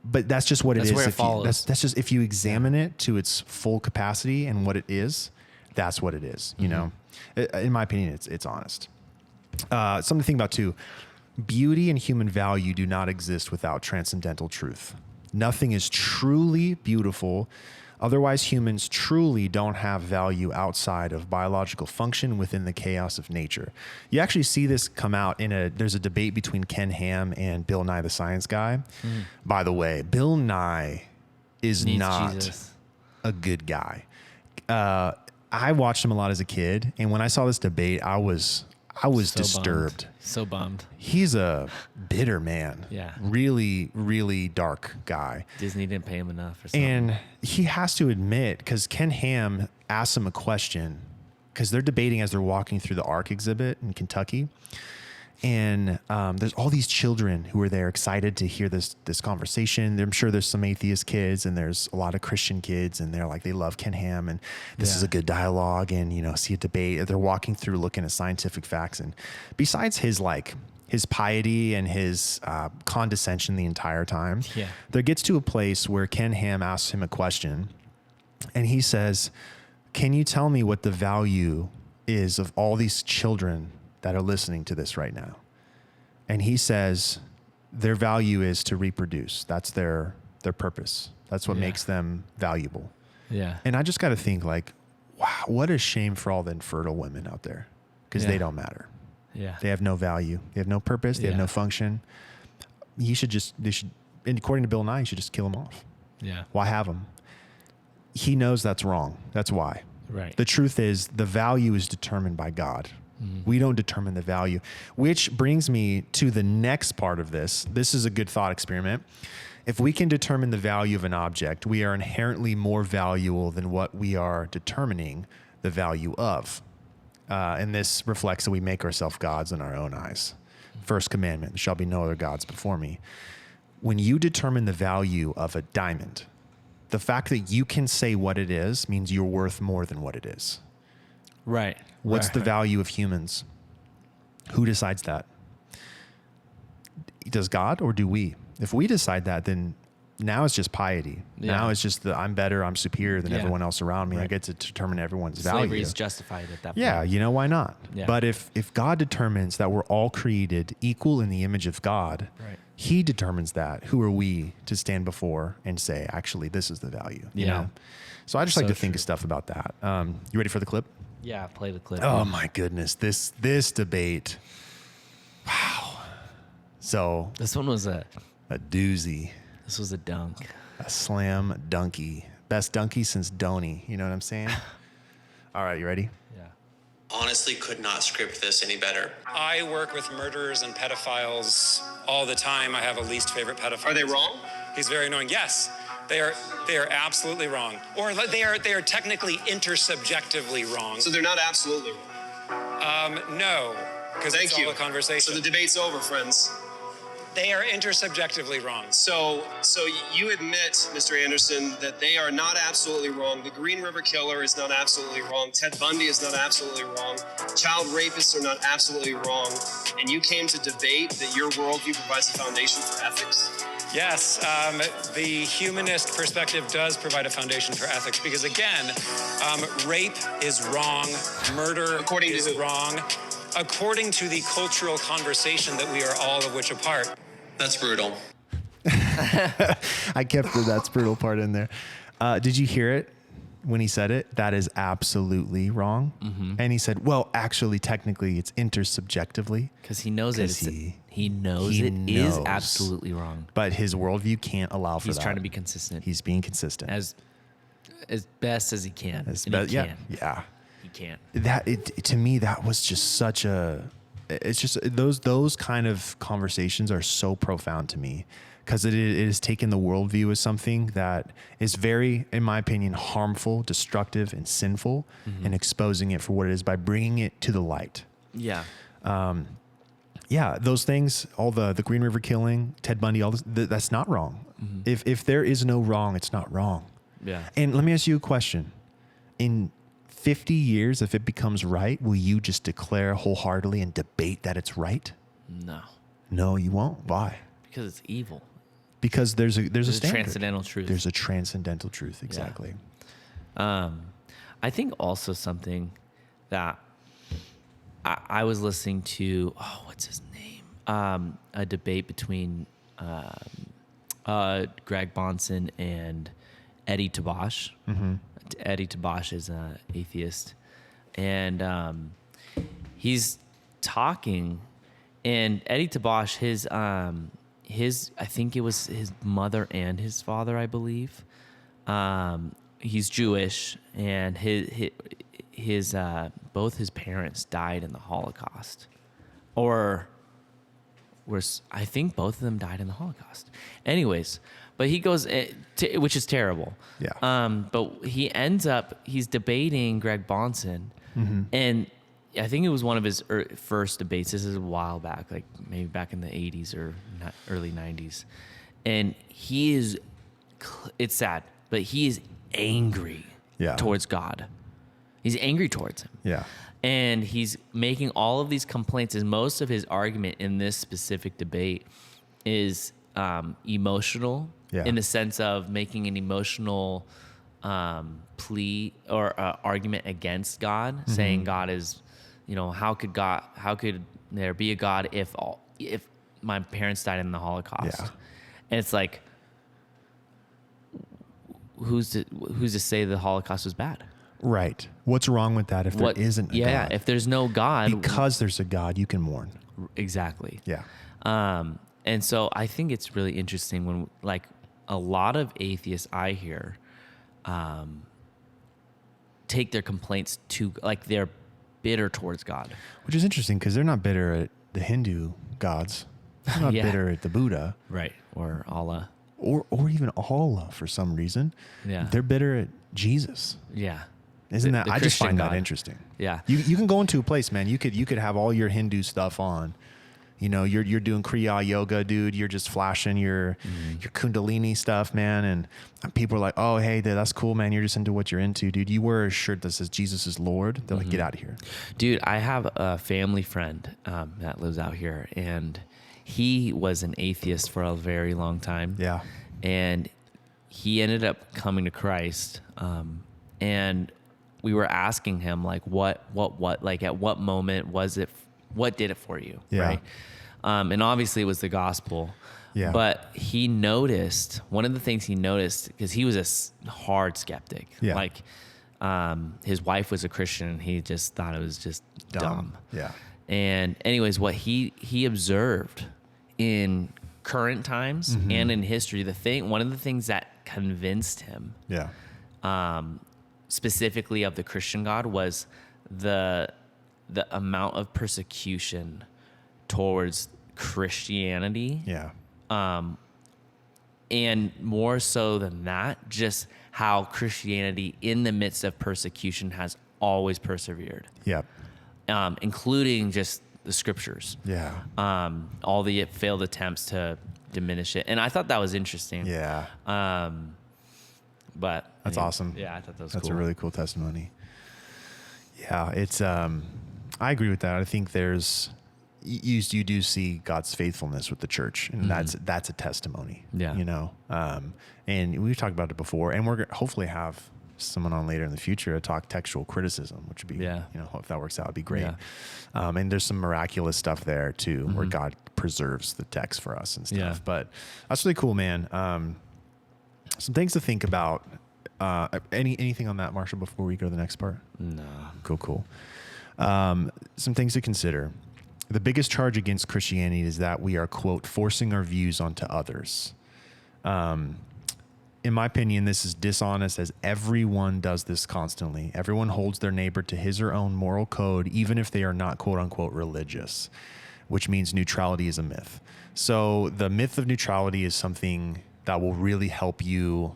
but that's just what it is. Where it follows. That's just if you examine it to its full capacity and what it is, that's what it is. In my opinion, it's honest. Something to think about too. Beauty and human value do not exist without transcendental truth. Nothing is truly beautiful. Otherwise, humans truly don't have value outside of biological function within the chaos of nature. You actually see this come out there's a debate between Ken Ham and Bill Nye the Science Guy. By the way, Bill Nye is not Jesus. a good guy. I watched him a lot as a kid, and when I saw this debate, I was disturbed. So bummed. He's a bitter man. Yeah. Really, really dark guy. Disney didn't pay him enough or something. And he has to admit, because Ken Ham asked him a question, because they're debating as they're walking through the Ark exhibit in Kentucky. And there's all these children who are there excited to hear this conversation. I'm sure there's some atheist kids and there's a lot of Christian kids, and they're like, they love Ken Ham and this is a good dialogue, and, you know, see a debate. They're walking through looking at scientific facts. And besides his piety and his condescension the entire time, there gets to a place where Ken Ham asks him a question, and he says, can you tell me what the value is of all these children that are listening to this right now? And he says their value is to reproduce. That's their purpose. That's what makes them valuable. Yeah. And I just got to think like, wow, what a shame for all the infertile women out there, because they don't matter. Yeah. They have no value. They have no purpose. They have no function. They should, and according to Bill Nye, you should just kill them off. Yeah. Why have them? He knows that's wrong. That's why. Right. The truth is the value is determined by God. We don't determine the value, which brings me to the next part of this. This is a good thought experiment. If we can determine the value of an object, we are inherently more valuable than what we are determining the value of. And this reflects that we make ourselves gods in our own eyes. First commandment, there shall be no other gods before me. When you determine the value of a diamond, the fact that you can say what it is means you're worth more than what it is. Right. What's the value of humans? Who decides that? Does God or do we? If we decide that, then now it's just piety. Yeah. Now it's just I'm better, I'm superior than everyone else around me. I get to determine everyone's value. Slavery is justified at that point. Yeah, you know, why not? Yeah. But if God determines that we're all created equal in the image of God, he determines that. Who are we to stand before and say, actually, this is the value? You know? So I just like to think of stuff about that. You ready for the clip? Yeah, play the clip. Oh my goodness, this debate. Wow. So This one was a doozy, This was a dunk. a slam dunky, best dunky since Doney. You know what I'm saying? All right, you ready? Yeah. Honestly, could not script this any better. I work with murderers and pedophiles all the time. I have a least favorite pedophile. Are they wrong? He's very annoying. Yes, they are absolutely wrong. Or they are technically intersubjectively wrong. So they're not absolutely wrong. No, because it's all a conversation. So the debate's over, friends. They are intersubjectively wrong. So you admit, Mr. Anderson, that they are not absolutely wrong. The Green River Killer is not absolutely wrong. Ted Bundy is not absolutely wrong. Child rapists are not absolutely wrong. And you came to debate that your worldview provides a foundation for ethics? Yes, the humanist perspective does provide a foundation for ethics because, again, rape is wrong, murder is wrong, according to the cultural conversation that we are all of which a part. That's brutal. I kept the that's brutal part in there. Did you hear it when he said it? That is absolutely wrong. Mm-hmm. And he said, well, actually, technically, it's intersubjectively. Because he knows it. He knows it is absolutely wrong. But his worldview can't allow for that. He's trying to be consistent. He's being consistent. As best as he can. Yeah. He can't. To me, that was just such a... It's just those kind of conversations are so profound to me because it has taken the worldview as something that is very, in my opinion, harmful, destructive, and sinful, and exposing it for what it is by bringing it to the light. Yeah. Yeah, those things, all the Green River killing, Ted Bundy, all this, that's not wrong. Mm-hmm. If there is no wrong, it's not wrong. Yeah. And let me ask you a question. In 50 years, if it becomes right, will you just declare wholeheartedly and debate that it's right? No. No, you won't. Why? Because it's evil. Because there's a standard. Transcendental truth. There's a transcendental truth, exactly. Yeah. I think also something that I was listening to, what's his name? A debate between Greg Bonson and Eddie Tabash. Mm-hmm. Eddie Tabash is an atheist, and he's talking, and Eddie Tabash, his I think it was his mother and his father, I believe. He's Jewish, and his both his parents died in the Holocaust, I think both of them died in the Holocaust. Anyways. But he goes, which is terrible. Yeah. But he's debating Greg Bonson, and I think it was one of his first debates. This is a while back, like maybe back in the 80s or early 90s. And he is, it's sad, but he is angry towards God. He's angry towards him. Yeah. And he's making all of these complaints, and most of his argument in this specific debate is emotional, in the sense of making an emotional plea or argument against God, saying God is, how could there be a God if my parents died in the Holocaust? Yeah. And it's like, who's to say the Holocaust was bad? Right. What's wrong with that if there isn't a God? If there's no God. Because there's a God, you can mourn. Exactly. Yeah. And so I think it's really interesting when, like, a lot of atheists I hear take their complaints to, like, they're bitter towards God. Which is interesting because they're not bitter at the Hindu gods. They're not bitter at the Buddha. Right. Or Allah. Or even Allah for some reason. Yeah. They're bitter at Jesus. Yeah. Isn't that? The I just Christian find God. that interesting. Yeah. You can go into a place, man. You could have all your Hindu stuff on. You're doing Kriya yoga, dude. You're just flashing your Kundalini stuff, man. And people are like, oh, hey, that's cool, man. You're just into what you're into, dude. You wear a shirt that says Jesus is Lord. They're like, get out of here. Dude, I have a family friend that lives out here, and he was an atheist for a very long time. Yeah. And he ended up coming to Christ. And we were asking him, like, what, like, at what moment was it, what did it for you? Yeah. Right. And obviously it was the gospel. Yeah. But he noticed, one of the things he noticed, because he was a hard skeptic. Yeah. Like, his wife was a Christian, and he just thought it was just dumb. Yeah. And anyways, what he observed in current times and in history, one of the things that convinced him, specifically of the Christian God, was the amount of persecution towards Christianity. Yeah. And more so than that, just how Christianity in the midst of persecution has always persevered. Yep. Including just the scriptures. Yeah. All the failed attempts to diminish it. And I thought that was interesting. Yeah. But That's awesome. Yeah, I thought that was That's cool. a really cool testimony. Yeah, it's I agree with that. I think there's you do see God's faithfulness with the church, and that's a testimony. Yeah. And we've talked about it before, and we're gonna hopefully have someone on later in the future to talk textual criticism, which would be, if that works out, it'd be great. Yeah. And there's some miraculous stuff there too, where God preserves the text for us and stuff. Yeah. But that's really cool, man. Some things to think about. Anything on that, Marshall, before we go to the next part? No. Cool. Some things to consider. The biggest charge against Christianity is that we are, quote, forcing our views onto others. In my opinion, this is dishonest, as everyone does this constantly. Everyone holds their neighbor to his or own moral code, even if they are not, quote unquote, religious, which means neutrality is a myth. So the myth of neutrality is something that will really help you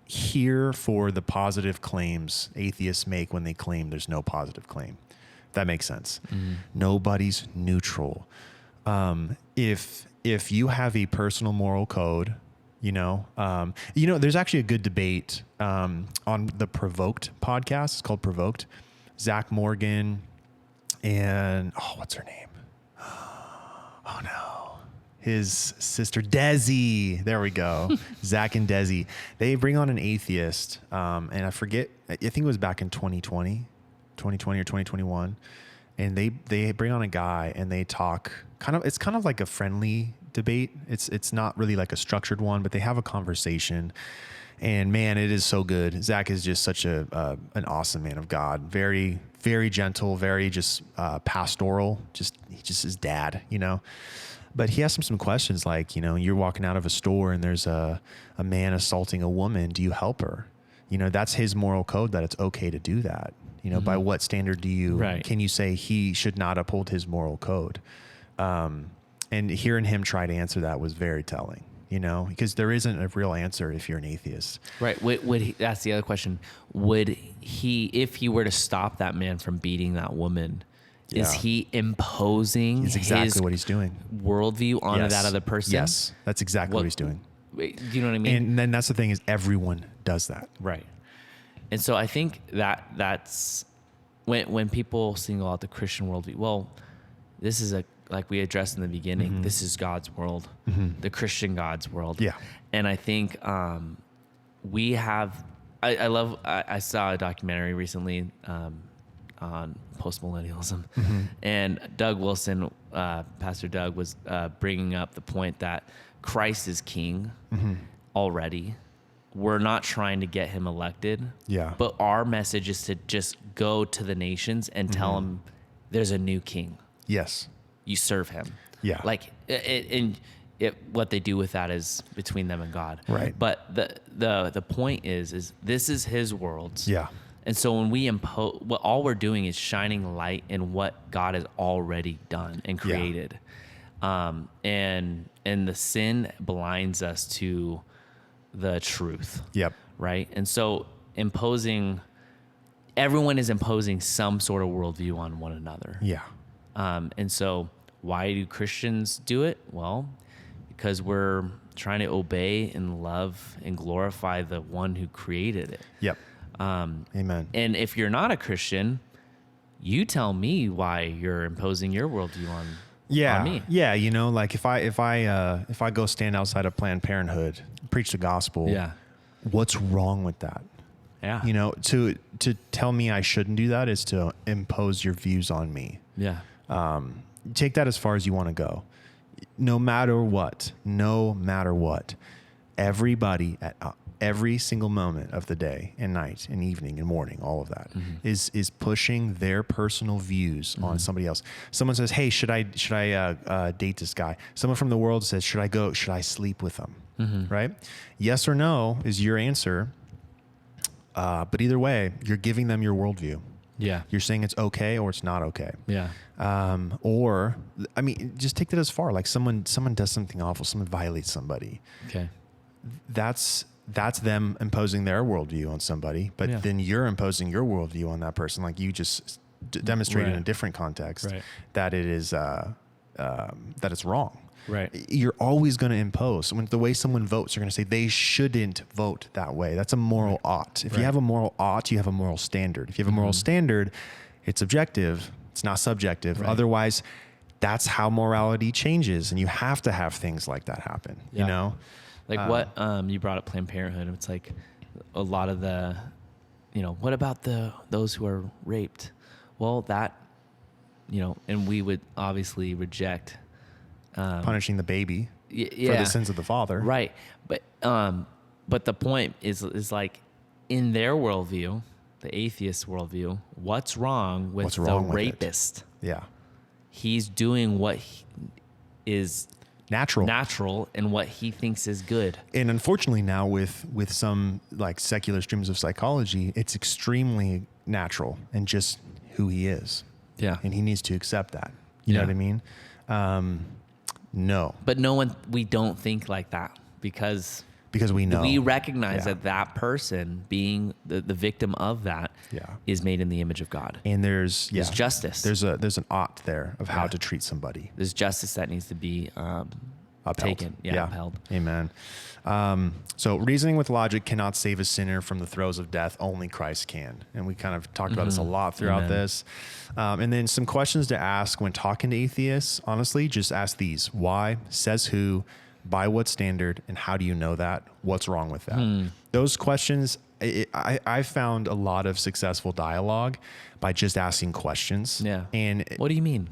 hear for the positive claims atheists make when they claim there's no positive claim. That makes sense. Nobody's neutral. If you have a personal moral code, there's actually a good debate on the Provoked podcast. It's called Provoked. Zach Morgan and what's her name? Oh no, his sister Desi. There we go. Zach and Desi. They bring on an atheist, and I forget. I think it was back in 2020 or 2021, and they bring on a guy and they talk. It's kind of like a friendly debate. It's not really like a structured one, but they have a conversation. And man, it is so good. Zach is just such an awesome man of God. Very, very gentle, very just pastoral. He just is dad, But he asked him some questions like, you're walking out of a store and there's a man assaulting a woman. Do you help her? That's his moral code, that it's okay to do that. By what standard can you say he should not uphold his moral code? And hearing him try to answer that was very telling. you know, because there isn't a real answer if you're an atheist. Right. Would he, that's the other question. Would he, if he were to stop that man from beating that woman, is Yeah. he imposing It's exactly his what he's doing. worldview onto Yes. that other person? Yes, that's exactly what he's doing. Do you know what I mean? And then that's the thing is everyone does that. Right. And so I think that's when people single out the Christian worldview. Well, this is like we addressed in the beginning. This is God's world, the Christian God's world. Yeah. And I think we have. I saw a documentary recently on post-millennialism, and Doug Wilson, Pastor Doug, was bringing up the point that Christ is king already. We're not trying to get him elected. Yeah. But our message is to just go to the nations and tell them there's a new king. Yes. You serve him. Yeah. Like what they do with that is between them and God. Right. But the point is this is his world. Yeah. And so when we impose, all we're doing is shining light in what God has already done and created. And the sin blinds us to the truth. Yep. Right. And so everyone is imposing some sort of worldview on one another. Yeah. And so why do Christians do it? Well, because we're trying to obey and love and glorify the one who created it. Yep. Amen. And if you're not a Christian, you tell me why you're imposing your worldview on me. Yeah. You know, like if I go stand outside of Planned Parenthood, preach the gospel. Yeah. What's wrong with that? Yeah. You know, to tell me I shouldn't do that is to impose your views on me. Yeah. Take that as far as you want to go. No matter what, everybody at every single moment of the day and night and evening and morning, all of that is pushing their personal views on somebody else. Someone says, "Hey, should I date this guy?" Someone from the world says, "Should I sleep with him?" Right? Yes or no is your answer. But either way, you're giving them your worldview. Yeah. You're saying it's okay or it's not okay. Yeah. Or, I mean, just take that as far. Like someone does something awful, someone violates somebody. Okay. That's them imposing their worldview on somebody, but then you're imposing your worldview on that person. Like you just demonstrated in a different context that it is, that it's wrong. Right. You're always going to impose. When the way someone votes, you're going to say they shouldn't vote that way. That's a moral ought. If you have a moral ought, you have a moral standard. If you have a moral standard, it's objective. It's not subjective. Right. Otherwise, that's how morality changes, and you have to have things like that happen. Yeah. You know, like what you brought up Planned Parenthood. It's like a lot of the, what about those who are raped? Well, that, and we would obviously reject. Punishing the baby for the sins of the father. Right. But the point is like in their worldview, the atheist worldview, what's wrong with the rapist? Yeah. He's doing what is natural and what he thinks is good. And unfortunately now with some like secular streams of psychology, it's extremely natural and just who he is. Yeah. And he needs to accept that. You know what I mean? No. But we don't think like that because we know. We recognize that person being the victim of that is made in the image of God. And there's justice. There's an ought there of how to treat somebody. There's justice that needs to be upheld. taken. Yeah, upheld. Amen. So reasoning with logic cannot save a sinner from the throes of death. Only Christ can. And we kind of talked about this a lot throughout this. And then some questions to ask when talking to atheists, honestly, just ask these. Why? Says who? By what standard? And how do you know that? What's wrong with that? Those questions, I found a lot of successful dialogue by just asking questions. Yeah. And what do you mean?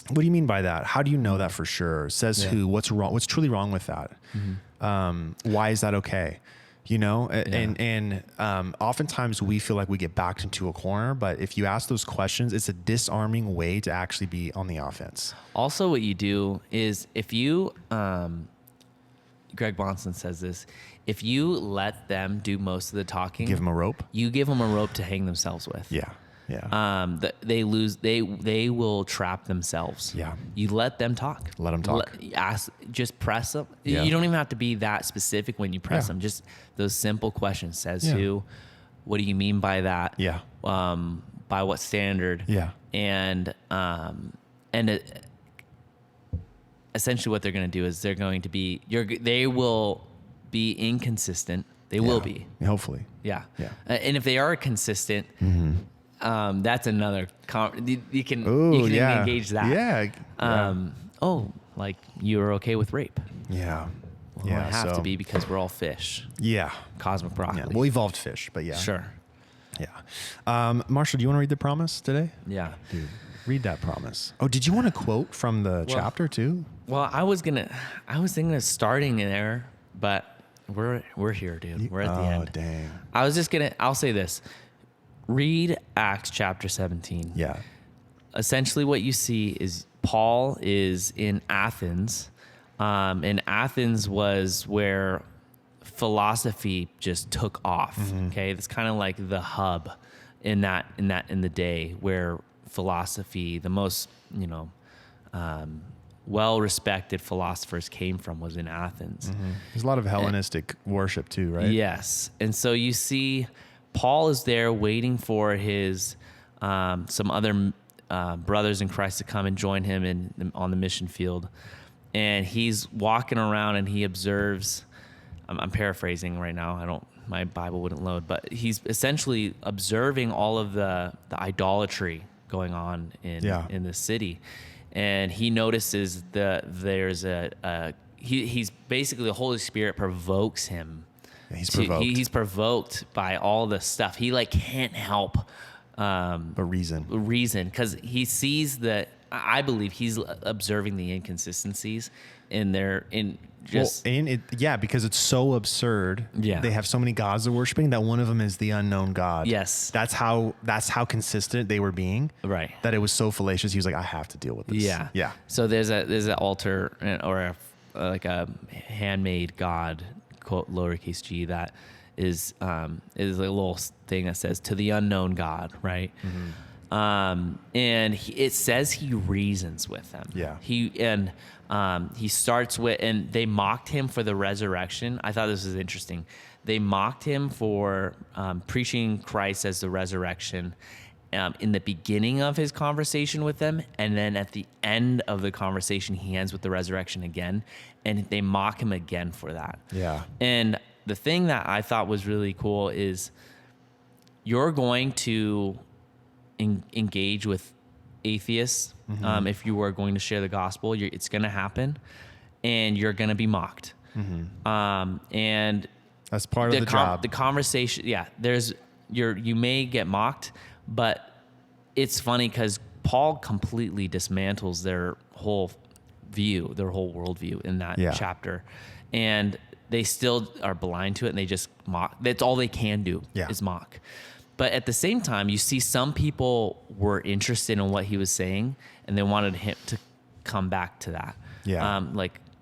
What do you mean by that? How do you know that for sure? Says who? What's wrong? What's truly wrong with that? Why is that okay? And oftentimes we feel like we get backed into a corner, but if you ask those questions, it's a disarming way to actually be on the offense. Also, what you do is if you, Greg Bonson says this, if you let them do most of the talking, Give them a rope. You give them a rope to hang themselves with. Yeah. They will trap themselves. Yeah. You let them talk. Let them talk. Just press them. Yeah. You don't even have to be that specific when you press Yeah. them. Just those simple questions. Says Yeah. who? What do you mean by that? Yeah. By what standard? Yeah. And essentially what they're going to do is they will be inconsistent. They will be. Hopefully. Yeah. Yeah. And if they are consistent, that's another. You can engage that. Yeah. Like you are okay with rape. Yeah. Well, I have to be because we're all fish. Yeah. Cosmic broccoli. Yeah. Well, evolved fish, but yeah. Sure. Yeah. Marshall, do you want to read the promise today? Yeah. Dude, read that promise. Oh, did you want to quote from the chapter too? Well, I was thinking of starting in there, but we're here, dude. We're at the end. Oh, dang. I'll say this. Read Acts chapter 17. Yeah. Essentially what you see is Paul is in Athens. And Athens was where philosophy just took off. Okay. It's kind of like the hub in the day where philosophy, the most, well-respected philosophers came from was in Athens. There's a lot of Hellenistic worship too, right? Yes. And so you see Paul is there waiting for his some other brothers in Christ to come and join him on the mission field. And he's walking around and he observes, I'm paraphrasing right now. My Bible wouldn't load, but he's essentially observing all of the idolatry going on in the city. And he notices there's he's basically, the Holy Spirit provokes him. Yeah, he's provoked. By all the stuff. He can't help but reason, because he sees that. I believe he's observing the inconsistencies because it's so absurd. Yeah. They have so many gods they're worshiping that one of them is the unknown God. Yes. That's how consistent they were being. Right. That it was so fallacious. He was like, I have to deal with this. Yeah. Yeah. So there's an altar or a handmade god, quote lowercase g, that is a little thing that says to the unknown God, right? And it says he reasons with them. Yeah. He starts with, and they mocked him for the resurrection. I thought this was interesting. They mocked him for preaching Christ as the resurrection in the beginning of his conversation with them, and then at the end of the conversation, he ends with the resurrection again, and they mock him again for that. Yeah. And the thing that I thought was really cool is you're going to engage with atheists. If you are going to share the gospel, it's going to happen, and you're going to be mocked. And that's part of the job. The conversation, you may get mocked, but it's funny because Paul completely dismantles their whole view, their whole worldview in that chapter, and they still are blind to it, and they just mock. That's all they can do is mock. But at the same time, you see some people were interested in what he was saying, and they wanted him to come back to that. Yeah.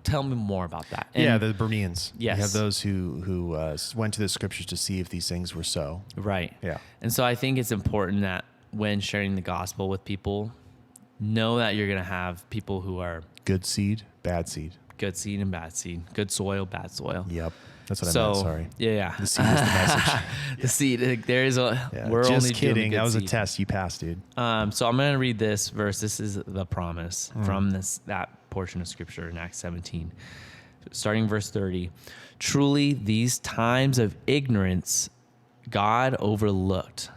Tell me more about that. And the Bereans. Yes. You have those who went to the scriptures to see if these things were so. Right. Yeah. And so I think it's important that when sharing the gospel with people, know that you're going to have people who are good seed, bad seed. Good seed and bad seed. Good soil, bad soil. Yep. That's what I meant. Sorry. Yeah. The seed is the message. The seed. There is a. Yeah. We're Just only kidding. doing That was seed. a test. You passed, dude. So I'm going to read this verse. This is the promise from that portion of scripture in Acts 17, starting verse 30. Truly, these times of ignorance God overlooked,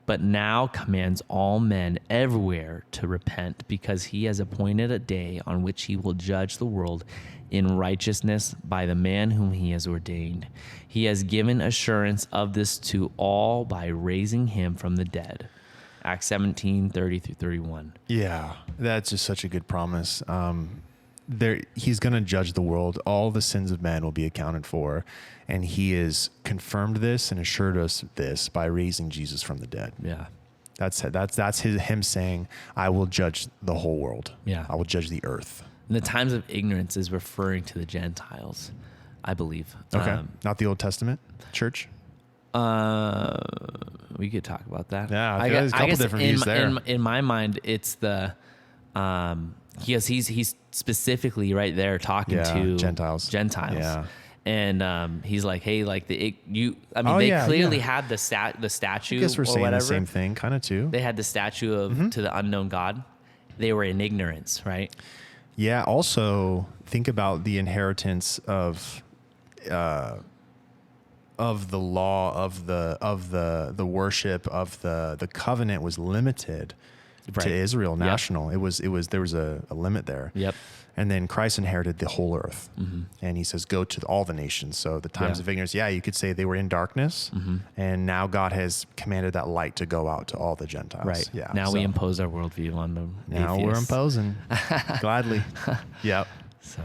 but now commands all men everywhere to repent, because he has appointed a day on which he will judge the world in righteousness by the man whom he has ordained. He has given assurance of this to all by raising him from the dead. Acts 17, 30 through 31. Yeah, that's just such a good promise. He's going to judge the world. All the sins of man will be accounted for. And he has confirmed this and assured us this by raising Jesus from the dead. Yeah. That's him saying, I will judge the whole world. Yeah. I will judge the earth. And the times of ignorance is referring to the Gentiles, I believe. Okay. Not the Old Testament church? We could talk about that. Yeah, I feel there's a couple different views there. In my mind, it's the because he's specifically right there talking to Gentiles. Yeah. And he's like, hey, like they clearly had the statue. I guess we're or saying whatever. the same thing, kind of too. They had the statue of to the unknown God. They were in ignorance, right? Yeah. Also, think about the inheritance of the law of the worship of the covenant was limited Right. to Israel Yep. national. It was there was a limit there. Yep. And then Christ inherited the whole earth, and he says, "Go to all the nations." So the times of ignorance, you could say they were in darkness, and now God has commanded that light to go out to all the Gentiles. Right. Yeah. Now so we impose our worldview on them. Now we're imposing gladly. Yep. So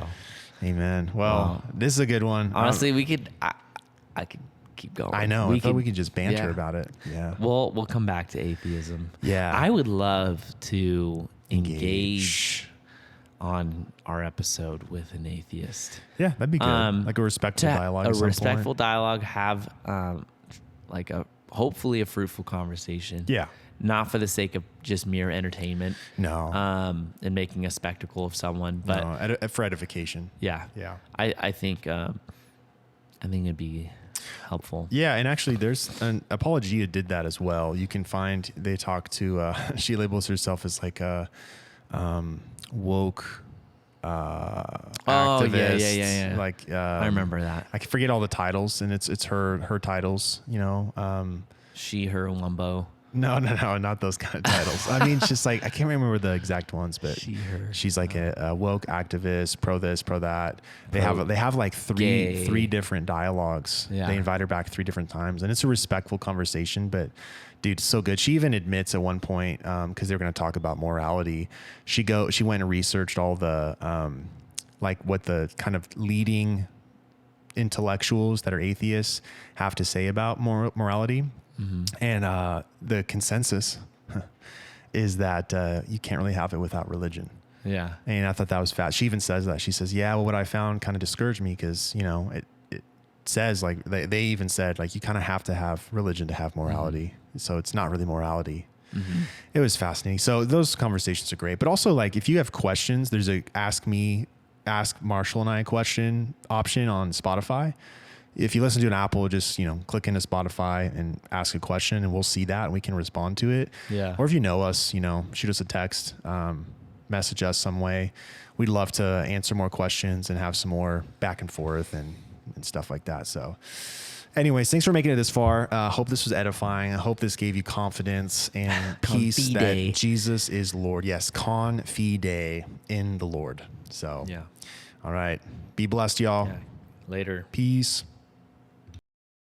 Amen. Well, this is a good one. honestly, we could. I could keep going. I know. I thought we could just banter yeah. about it. Yeah. We'll come back to atheism. Yeah. I would love to engage on our episode with an atheist. Yeah, that'd be good. Like a respectful dialogue. A at some respectful point. dialogue. Have like hopefully a fruitful conversation. Yeah. Not for the sake of just mere entertainment. No. And making a spectacle of someone, but No, for edification. yeah. Yeah. I think it'd be helpful. Yeah, and actually, there's an Apologia did that as well. You can find they talk to. She labels herself as like a woke activist. Yeah. Like I remember that. I forget all the titles, and it's her titles. You know. She, her, Wumbo. No, not those kind of titles. I mean, it's just like I can't remember the exact ones, but She, her. she's like a woke activist, pro this, pro that. They Pro have like gay. three different dialogues. Yeah. They invite her back 3 different times, and it's a respectful conversation. But dude, it's so good. She even admits at one point because they were going to talk about morality. She went and researched all the like what the kind of leading intellectuals that are atheists have to say about morality. And the consensus is that you can't really have it without religion. Yeah. And I thought that was fast. She even says that. She says, yeah, well, what I found kind of discouraged me because, you know, it says like they even said like you kind of have to have religion to have morality. So it's not really morality. It was fascinating. So those conversations are great. But also like if you have questions, there's a ask Marshall and I a question option on Spotify. If you listen to an Apple, just, you know, click into Spotify and ask a question and we'll see that and we can respond to it. Yeah. Or if you know us, you know, shoot us a text, message us some way. We'd love to answer more questions and have some more back and forth and stuff like that. So anyways, thanks for making it this far. Hope this was edifying. I hope this gave you confidence and peace that Jesus is Lord. Yes. Confide in the Lord. So, Yeah. all right. Be blessed, y'all. Yeah. Later. Peace.